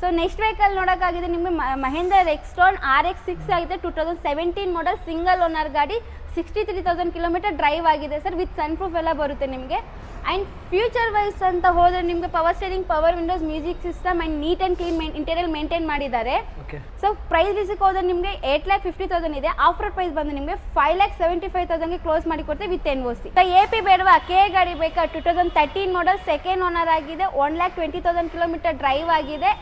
ಸೊ ನೆಕ್ಸ್ಟ್ ವೆಹಿಕಲ್ ನೋಡೋಕ್ಕಾಗಿದೆ ನಿಮಗೆ ಮಹೇಂದ್ರ ಎಕ್ಸ್ಟ್ರಾನ್ RX6 ಆಗಿದೆ. 2017 ಮಾಡೆಲ್ ಸಿಂಗಲ್ ಓನರ್ ಗಾಡಿ, 63,000 ಕಿಲೋಮೀಟರ್ ಡ್ರೈವ್ ಆಗಿದೆ ಸರ್. ವಿತ್ ಸನ್ಪ್ರೂಫ್ ಎಲ್ಲ ಬರುತ್ತೆ ನಿಮಗೆ. ಆ್ಯಂಡ್ ಫ್ಯೂಚರ್ ವೈಸ್ ಅಂತ ಹೋದರೆ ನಿಮಗೆ power steering, power windows, music system and neat and clean interior maintain ಮಾಡಿದ್ದಾರೆ. ಓಕೆ, ಸೊ ಪ್ರೈಸ್ ವಿಷಯಕ್ಕೆ ಹೋದರೆ ನಿಮಗೆ 8,50,000 ಇದೆ. ಆಫರ್ ಪ್ರೈಸ್ ಬಂದು ನಿಮಗೆ 5,75,000ಗೆ ಕ್ಲೋಸ್ ಮಾಡಿ ಕೊಡ್ತೀವಿ ವಿತ್ NOC. AP ಬೇಡವಾ, ಕೆ ಗಾಡಿ ಬೇಕಾ? 2013 ಮಾಡೆಲ್ ಸೆಕೆಂಡ್ ಓನರ್ ಆಗಿದೆ. 1,20,000 ಕಿಲೋಮೀಟರ್ ಡ್ರೈವ್ ಆಗಿದೆ.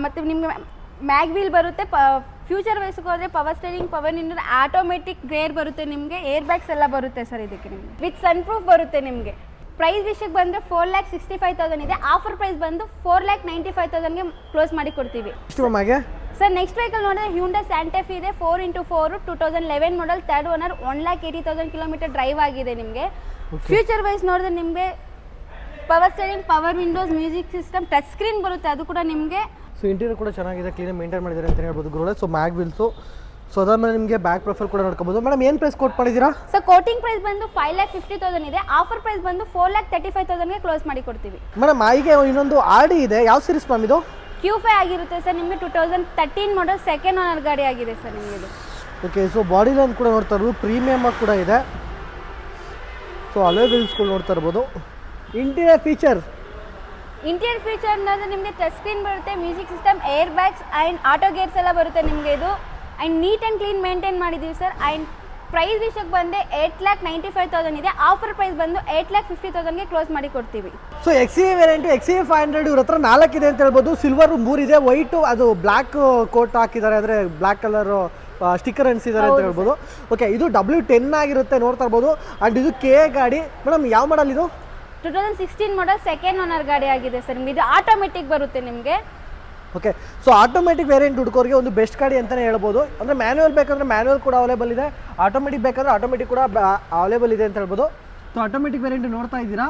ಮತ್ತು ನಿಮಗೆ ಮ್ಯಾಗ್ವೀಲ್ ಬರುತ್ತೆ. ಫ್ಯೂಚರ್ ವೈಸ್ಗೆ ಹೋದರೆ power steering, power window, automatic gear ಬರುತ್ತೆ ನಿಮಗೆ. ಏರ್ ಬ್ಯಾಗ್ಸ್ ಎಲ್ಲ ಬರುತ್ತೆ ಸರ್ ಇದಕ್ಕೆ ನಿಮಗೆ. ವಿತ್ ಸನ್ಪ್ರೂಫ್ ಬರುತ್ತೆ ನಿಮಗೆ. ಪ್ರೈಸ್ ವಿಷಯಕ್ಕೆ ಬಂದರೆ 4,65,000 ಇದೆ. ಆಫರ್ ಪ್ರೈಸ್ ಬಂದು 4,95,000ಗೆ ಕ್ಲೋಸ್ ಮಾಡಿ ಕೊಡ್ತೀವಿ. ಸರ್ ನೆಕ್ಸ್ಟ್ ವೆಹಿಕಲ್ ನೋಡಿದ್ರೆ ಹ್ಯುಂಡೈ ಸ್ಯಾಂಟಾ ಫೆ ಇದೆ. 4x4 2011 model third owner, 1,80,000 kilometre drive ಆಗಿದೆ ನಿಮಗೆ. ಫ್ಯೂಚರ್ ವೈಸ್ ನೋಡಿದ್ರೆ ನಿಮಗೆ power steering, power windows, music system, touch screen ಬರುತ್ತೆ ಅದು ಕೂಡ ನಿಮಗೆ. ಸೊ ಇಂಟೀರಿಯರ್ ಕೂಡ ಚೆನ್ನಾಗಿದೆ, ಕ್ಲೀನಾಗಿ ಮೇಂಟೈನ್ ಮಾಡಿದ್ದಾರೆ ಅಂತ ಹೇಳ್ಬೋದು ಗುರುಗಳೇ. ಸೊ ಮ್ಯಾಗ್ ವೀಲ್ಸು. ಸೊ ಅದಾದಮೇಲೆ ನಿಮಗೆ ಬ್ಯಾಕ್ ಪ್ರೊಫೈಲ್ ಕೂಡ ನೋಡ್ಕೋಬೋದು. ಮೇಡಮ್ ಏನು ಪ್ರೈಸ್ ಕೊಟ್ಟು ಮಾಡಿದ್ದೀರಾ? ಸೊ ಕೋಟಿಂಗ್ ಪ್ರೈಸ್ ಬಂದು 5,50,000 ಇದೆ. ಆಫರ್ ಪ್ರೈಸ್ ಬಂದು 4,35,000ಗೆ ಕ್ಲೋಸ್ ಮಾಡಿ ಕೊಡ್ತೀವಿ. ಮೇಡಮ್ ಈಗ ಇನ್ನೊಂದು RD ಇದೆ. ಯಾವ ಸೀರೀಸ್ ಮ್ಯಾಮ್ ಇದು? Q5 ಆಗಿರುತ್ತೆ ಸರ್ ನಿಮಗೆ. 2013 ಮಾಡೆಲ್ ಸೆಕೆಂಡ್ ಓನರ್ ಗಾಡಿ ಆಗಿದೆ ಸರ್ ನಿಮಗೆ ಇದು. ಓಕೆ, ಸೊ ಬಾಡಿ ಲೈನ್ ಕೂಡ ನೋಡ್ತಾ ಇರ್ಬೋದು. ಪ್ರೀಮಿಯಮ್ ಆಗಿ ಕೂಡ ಇದೆ. ಸೊ ಅಲೋಯ್ ವೀಲ್ಸ್ಗಳು ನೋಡ್ತಾ ಇರ್ಬೋದು. ಇಂಟೀರಿಯರ್ ಫೀಚರ್ ಅನ್ನೋದು ನಿಮಗೆ ಟಚ್ ಸ್ಕ್ರೀನ್ ಬರುತ್ತೆ, music system, air bags and auto gears ಎಲ್ಲ ಬರುತ್ತೆ ನಿಮಗೆ ಇದು. And neat and clean maintain ಮಾಡಿದ್ದೀವಿ ಸರ್. ಆ್ಯಂಡ್ ಪ್ರೈಸ್ ವಿಷಯಕ್ಕೆ ಬಂದೆ 8,95,000 ಇದೆ. ಆಫರ್ ಪ್ರೈಸ್ ಬಂದು 8,50,000ಗೆ ಕ್ಲೋಸ್ ಮಾಡಿ ಕೊಡ್ತೀವಿ. ಸೊ XCV ವೇರಿಯಂಟು XCV 500 ಇವ್ರ ಹತ್ರ 4 ಇದೆ ಅಂತ ಹೇಳ್ಬೋದು. ಸಿಲ್ವರ್ 3 ಇದೆ, ವೈಟು ಅದು ಬ್ಲ್ಯಾಕ್ ಕೋಟ್ ಹಾಕಿದ್ದಾರೆ, ಅಂದರೆ ಬ್ಲ್ಯಾಕ್ ಕಲರ್ ಸ್ಟಿಕ್ಕರ್ ಅನ್ಸಿದ್ದಾರೆ ಅಂತ ಹೇಳ್ಬೋದು. ಓಕೆ, ಇದು W10 ಆಗಿರುತ್ತೆ ನೋಡ್ತಾ ಇರ್ಬೋದು. ಆ್ಯಂಡ್ ಇದು K ಗಾಡಿ. ಮೇಡಮ್ ಯಾವ ಮಾಡಲ್ ಇದು? 2016 ಮಾಡೆಲ್ ಸೆಕೆಂಡ್ ಓನರ್ ಗಾಡಿ ಆಗಿದೆ ಸರ್ ನಿಮಗೆ. ಇದು ಆಟೋಮೆಟಿಕ್ ಬರುತ್ತೆ ನಿಮಗೆ. ಓಕೆ, ಸೊ ಆಟೋಮೆಟಿಕ್ ವೇರಿಯಂಟ್ ಹುಡುಕೋರಿಗೆ ಒಂದು ಬೆಸ್ಟ್ ಗಾಡಿ ಅಂತಲೇ ಹೇಳ್ಬೋದು. ಅಂದರೆ ಮ್ಯಾನ್ಯುವಲ್ ಬೇಕಂದರೆ ಮ್ಯಾನ್ಯುವಲ್ ಕೂಡ ಅವೈಲೇಬಲ್ ಇದೆ, ಆಟೋಮೆಟಿಕ್ ಬೇಕಂದರೆ ಆಟೋಮೆಟಿಕ್ ಕೂಡ ಅವೈಲೇಬಲ್ ಇದೆ ಅಂತ ಹೇಳ್ಬೋದು. ಸೊ ಆಟೋಮೆಟಿಕ್ ವೇರಿಯಂಟ್ ನೋಡ್ತಾ ಇದ್ದೀರಾ.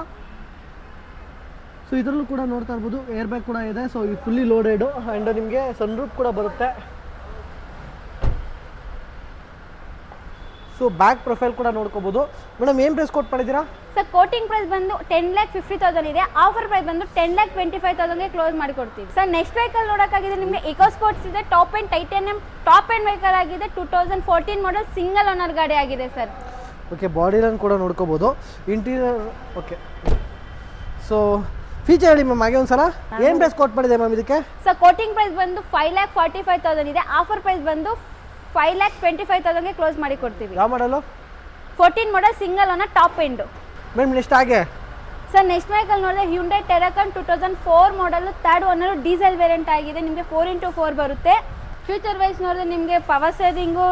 ಸೊ ಇದರಲ್ಲೂ ಕೂಡ ನೋಡ್ತಾ ಇರ್ಬೋದು. ಏರ್ ಬ್ಯಾಗ್ ಕೂಡ ಇದೆ. ಸೊ ಇದು ಫುಲ್ಲಿ ಲೋಡೆಡು. ಆ್ಯಂಡ್ ನಿಮಗೆ ಸನ್ರೂಫ್ ಕೂಡ ಬರುತ್ತೆ. ಸೊ ಬ್ಯಾಕ್ ಪ್ರೊಫೈಲ್ ಕೂಡ ನೋಡ್ಕೋಬೋದು. ಮೇಡಮ್ ಏನು ಪ್ರೈಸ್ ಕೊಟ್ಟು ಮಾಡಿದ್ದೀರಾ? ಸರ್ ಕೋಟಿಂಗ್ ಪ್ರೈಸ್ ಬಂದು 10,50,000 ಇದೆ. ಆಫರ್ ಪ್ರೈಸ್ ಬಂದು 10,25,000ಗೆ ಕ್ಲೋಸ್ ಮಾಡಿ ಕೊಡ್ತೀವಿ ಸರ್. ನೆಕ್ಸ್ಟ್ ವೆಹಿಕಲ್ ನೋಡೋಕ್ಕಾಗಿದೆ ನಿಮಗೆ ಇಕೋ ಸ್ಪೋರ್ಟ್ಸ್ ಇದೆ. Top end titanium top end vehicle ಆಗಿದೆ. 2014 ಮಾಡೆಲ್ ಸಿಂಗಲ್ ಓನರ್ ಗಾಡಿ ಆಗಿದೆ ಸರ್. ಓಕೆ, ಬಾಡಿ ಲೈನ್ ಕೂಡ ನೋಡ್ಕೋಬೋದು. Interior okay. ಸೊ ಫೀಚರ್ ಹೇಳಿ ಮ್ಯಾಮ್ ಹಾಗೆ ಒಂದ್ಸಲ. ಏನು ಪ್ರೈಸ್ ಕೊಟ್ಟು ಮಾಡಿದೆ ಮ್ಯಾಮ್ ಇದಕ್ಕೆ? ಸರ್ ಕೋಟಿಂಗ್ ಪ್ರೈಸ್ ಬಂದು 5,45,000 ಇದೆ. ಆಫರ್ ಪ್ರೈಸ್ ಬಂದು 5,25,000ಗೆ ಕ್ಲೋಸ್ ಮಾಡಿ ಕೊಡ್ತೀವಿ. ಯಾವ model? 14 model single owner top end. Madam next ಹಾಗೆ ಸರ್ ನೆಕ್ಸ್ಟ್ ವೆಹಿಕಲ್ ನೋಡಿದ್ರೆ Hyundai Terracan 2004 model third owner diesel variant ಆಗಿದೆ. ನಿಮಗೆ 4x4 ಬರುತ್ತೆ. ಫ್ಯೂಚರ್ ವೈಸ್ ನೋಡಿದ್ರೆ ನಿಮಗೆ power steering,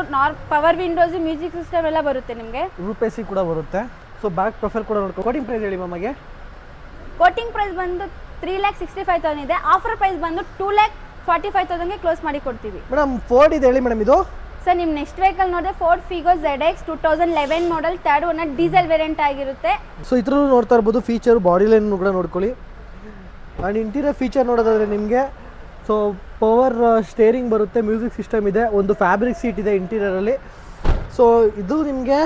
power windows, music system ಎಲ್ಲ ಬರುತ್ತೆ ನಿಮಗೆ. ರೂಪ್ AC ಕೂಡ ಬರುತ್ತೆ. ಸೊ ಬ್ಯಾಕ್ ಪ್ರೊಫೈಲ್ ಕೂಡ ನೋಡ್ಕೊ. ಕೋಟಿಂಗ್ ಪ್ರೈಸ್ ಹೇಳಿ ಮ್ಯಾಮಗೆ. ಕೋಟಿಂಗ್ ಪ್ರೈಸ್ ಬಂದು 3,65,000 ಇದೆ. ಆಫರ್ ಪ್ರೈಸ್ ಬಂದು 2,45,000ಗೆ ಕ್ಲೋಸ್ ಮಾಡಿ ಕೊಡ್ತೀವಿ. ಮೇಡಮ್ ಫೋರ್ಡ್ ಇದೆ ಹೇಳಿ ಮೇಡಮ್ ಇದು. ಸರ್ ನಿಮ್ಮ ನೆಕ್ಸ್ಟ್ ವೆಹಿಕಲ್ ನೋಡಿದ್ರೆ ಫೋರ್ಡ್ ಫಿಗೋ ZX 2011 ಮಾಡಲ್ ಥರ್ಡ್ ಓನರ್ ಡೀಸೆಲ್ ವೇರಿಯಂಟ್ ಆಗಿರುತ್ತೆ. ಸೊ ಇದ್ರಲ್ಲೂ ನೋಡ್ತಾ ಇರ್ಬೋದು ಫೀಚರ್, ಬಾಡಿ ಲೈನ್ ಕೂಡ ನೋಡ್ಕೊಳ್ಳಿ. ಆ್ಯಂಡ್ ಇಂಟೀರಿಯರ್ ಫೀಚರ್ ನೋಡೋದಾದರೆ ನಿಮಗೆ ಸೊ ಪವರ್ ಸ್ಟೇರಿಂಗ್ ಬರುತ್ತೆ, ಮ್ಯೂಸಿಕ್ ಸಿಸ್ಟಮ್ ಇದೆ, ಒಂದು ಫ್ಯಾಬ್ರಿಕ್ ಸೀಟ್ ಇದೆ ಇಂಟೀರಿಯರಲ್ಲಿ. ಸೊ ಇದು ನಿಮಗೆ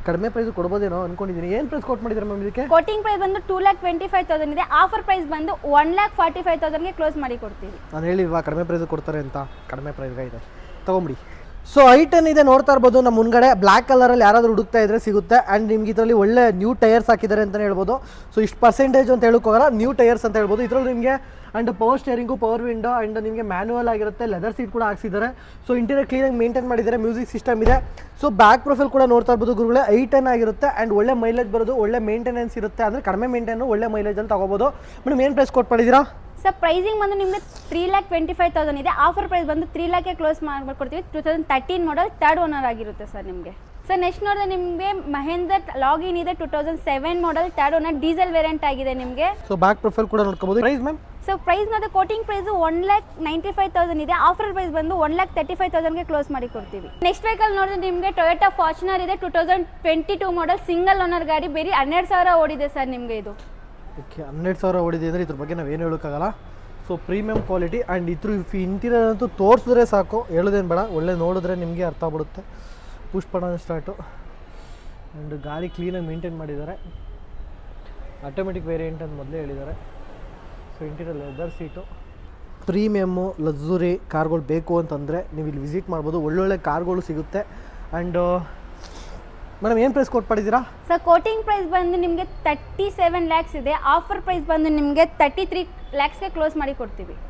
ಕಡಿಮೆ ಪ್ರೈಸ್ ಕೊಡ್ಬೋದೇನೋ ಅನ್ಕೊಂಡಿದ್ದೀನಿ. ಏನು ಪ್ರೈಸ್ ಕೊಟ್ಟು ಮಾಡಿದ್ದಾರೆ ಮ್ಯಾಮ್ ಇದಕ್ಕೆ? ಕೋಟಿಂಗ್ ಪ್ರೈಸ್ ಬಂದು 2,25,000 ಇದೆ. ಆಫರ್ ಪ್ರೈಸ್ ಬಂದು 1,45,000ಗೆ ಕ್ಲೋಸ್ ಮಾಡಿ ಕೊಡ್ತೀವಿ. ನಾನು ಹೇಳಿಲ್ವಾ ಕಡಿಮೆ ಪ್ರೈಸ್ ಕೊಡ್ತಾರೆ ಅಂತ. ಕಡಿಮೆ ಪ್ರೈಸ್ಗೆ ಇದೆ, ತೊಗೊಂಬಿಡಿ. ಸೊ I10 ಇದೆ ನೋಡ್ತಾ ಇರ್ಬೋದು ನಮ್ಮ ಮುಂದ್ಗಡೆ. ಬ್ಲ್ಯಾಕ್ ಕಲರಲ್ಲಿ ಯಾರಾದರೂ ಹುಡುಕ್ತಾ ಇದ್ರೆ ಸಿಗುತ್ತೆ. ಆ್ಯಂಡ್ ನಿಮ್ಗೆ ಇದರಲ್ಲಿ ಒಳ್ಳೆ ನ್ಯೂ ಟೈರ್ಸ್ ಹಾಕಿದ್ದಾರೆ ಅಂತಲೇ ಹೇಳ್ಬೋದು. ಸೊ ಇಷ್ಟು ಪರ್ಸೆಂಟೇಜ್ ಅಂತ ಹೇಳೋಕ್ಕೋಗಲ್ಲ, ನ್ಯೂ ಟೈರ್ಸ್ ಅಂತ ಹೇಳ್ಬೋದು. ಇದರಲ್ಲಿ ನಿಮಗೆ and power steering, power window and ನಿಮಗೆ ಮ್ಯಾನ್ಯುವಲ್ ಆಗಿರುತ್ತೆ. ಲೆದರ್ ಸೀಟ್ ಕೂಡ ಹಾಕ್ಸಿದ್ದಾರೆ. ಸೊ ಇಂಟೀರಿಯರ್ ಕ್ಲೀನಾಗಿ ಮೇಂಟೈನ್ ಮಾಡಿದ್ದಾರೆ. ಮ್ಯೂಸಿಕ್ ಸಿಸ್ಟಮ್ ಇದೆ. ಸೊ ಬ್ಯಾಕ್ ಪ್ರೊಫೈಲ್ ಕೂಡ ನೋಡ್ತಾ ಇರ್ಬೋದು ಗುರುಗಳೇ. I10 ಆಗಿರುತ್ತೆ ಆ್ಯಂಡ್ ಒಳ್ಳೆ ಮೈಲೇಜ್ ಬರೋದು, ಒಳ್ಳೆ ಮೇಂಟೆನೆನ್ಸ್ ಇರುತ್ತೆ. ಅಂದರೆ ಕಡಿಮೆ ಮೇಂಟೈನು ಒಳ್ಳೆ ಮೈಲೇಜಲ್ಲಿ ತೊಗೋಬೋದು. ಮೇಡಮ್ ಏನು ಪ್ರೈಸ್ ಕೊಟ್ಟು ಮಾಡಿದ್ದೀರಾ? ಸರ್ ಪ್ರೈಸಿಂಗ್ ಬಂದು ನಿಮಗೆ 3,25,000 ಇದೆ. ಆಫರ್ ಪ್ರೈಸ್ ಬಂದು 3,00,000ಗೆ ಕ್ಲೋಸ್ ಮಾಡ್ಕೊಡ್ತೀವಿ. 2013 ಮಾಡಲ್ ಥರ್ಡ್ ಓನರ್ ಆಗಿರುತ್ತೆ ಸರ್ ನಿಮಗೆ. ಸರ್ ನೆಕ್ಸ್ಟ್ ನೋಡಿದ್ರೆ ನಿಮಗೆ ಮಹೇಂದ್ರ ಲಾಗಿನ್ ಇದೆ 2007 model third owner diesel variant ಆಗಿದೆ ನಿಮಗೆ. ಸೊ ಬ್ಯಾಕ್ ಪ್ರೊಫೈಲ್ ಕೂಡ ನೋಡ್ಕೋಬೋದು. Price ma'am? ಸೊ ಪ್ರೈಸ್ ನೋಡಿದ್ರೆ ಕೋಟಿಂಗ್ ಪ್ರೈಸ್ 1,95,000 ಇದೆ. ಆಫರ್ ಪ್ರೈಸ್ ಬಂದು 1,35,000ಗೆ ಕ್ಲೋಸ್ ಮಾಡಿ ಕೊಡ್ತೀವಿ. ನೆಕ್ಸ್ಟ್ ವೆಹಿಕಲ್ ನೋಡಿದ್ರೆ ನಿಮಗೆ ಟೊಯೋಟಾ ಫಾರ್ಚುನರ್ ಇದೆ 2022 ಮಾಡಲ್ ಸಿಂಗಲ್ ಓನರ್ ಗಾಡಿ. ಬೇರೆ 12,000 ಓಡಿದೆ ಸರ್ ನಿಮಗೆ ಇದು. ಓಕೆ, 12,000 ಓಡಿದೆ ಅಂದರೆ ಇದ್ರ ಬಗ್ಗೆ ನಾವೇನು ಹೇಳೋಕ್ಕಾಗಲ್ಲ. ಸೊ ಪ್ರೀಮಿಯಮ್ ಕ್ವಾಲಿಟಿ ಆ್ಯಂಡ್ ಇದ್ರ ಇಂಟೀರಿಯರ್ ಅಂತೂ ತೋರಿಸಿದ್ರೆ ಸಾಕು, ಹೇಳೋದೇನು ಬೇಡ. ಒಳ್ಳೆ ನೋಡಿದ್ರೆ ನಿಮಗೆ ಅರ್ಥ ಆಗ್ಬಿಡುತ್ತೆ. ಪುಷ್ ಬಟನ್ ಸ್ಟಾರ್ಟು ಆ್ಯಂಡ್ ಗಾಡಿ ಕ್ಲೀನಾಗಿ ಮೇಂಟೈನ್ ಮಾಡಿದ್ದಾರೆ. ಆಟೋಮೆಟಿಕ್ ವೇರಿಯಂಟ್ ಅಂತ ಮೊದಲೇ ಹೇಳಿದ್ದಾರೆ. So interior leather seat. Premium luxury ಕಾರ್ಗಳು ಬೇಕು ಅಂತಂದರೆ ನೀವು ಇಲ್ಲಿ ವಿಸಿಟ್ ಮಾಡ್ಬೋದು. ಒಳ್ಳೊಳ್ಳೆ ಕಾರ್ಗಳು ಸಿಗುತ್ತೆ. ಆ್ಯಂಡ್ ಮೇಡಮ್ ಏನು ಪ್ರೈಸ್ ಕೊಟ್ಟು ಮಾಡಿದ್ದೀರಾ? ಸರ್ ಕೋಟಿಂಗ್ ಪ್ರೈಸ್ ಬಂದು ನಿಮಗೆ 37 lakhs ಇದೆ. ಆಫರ್ ಪ್ರೈಸ್ ಬಂದು ನಿಮಗೆ 33 lakhsಗೆ ಕ್ಲೋಸ್ ಮಾಡಿ ಕೊಡ್ತೀವಿ.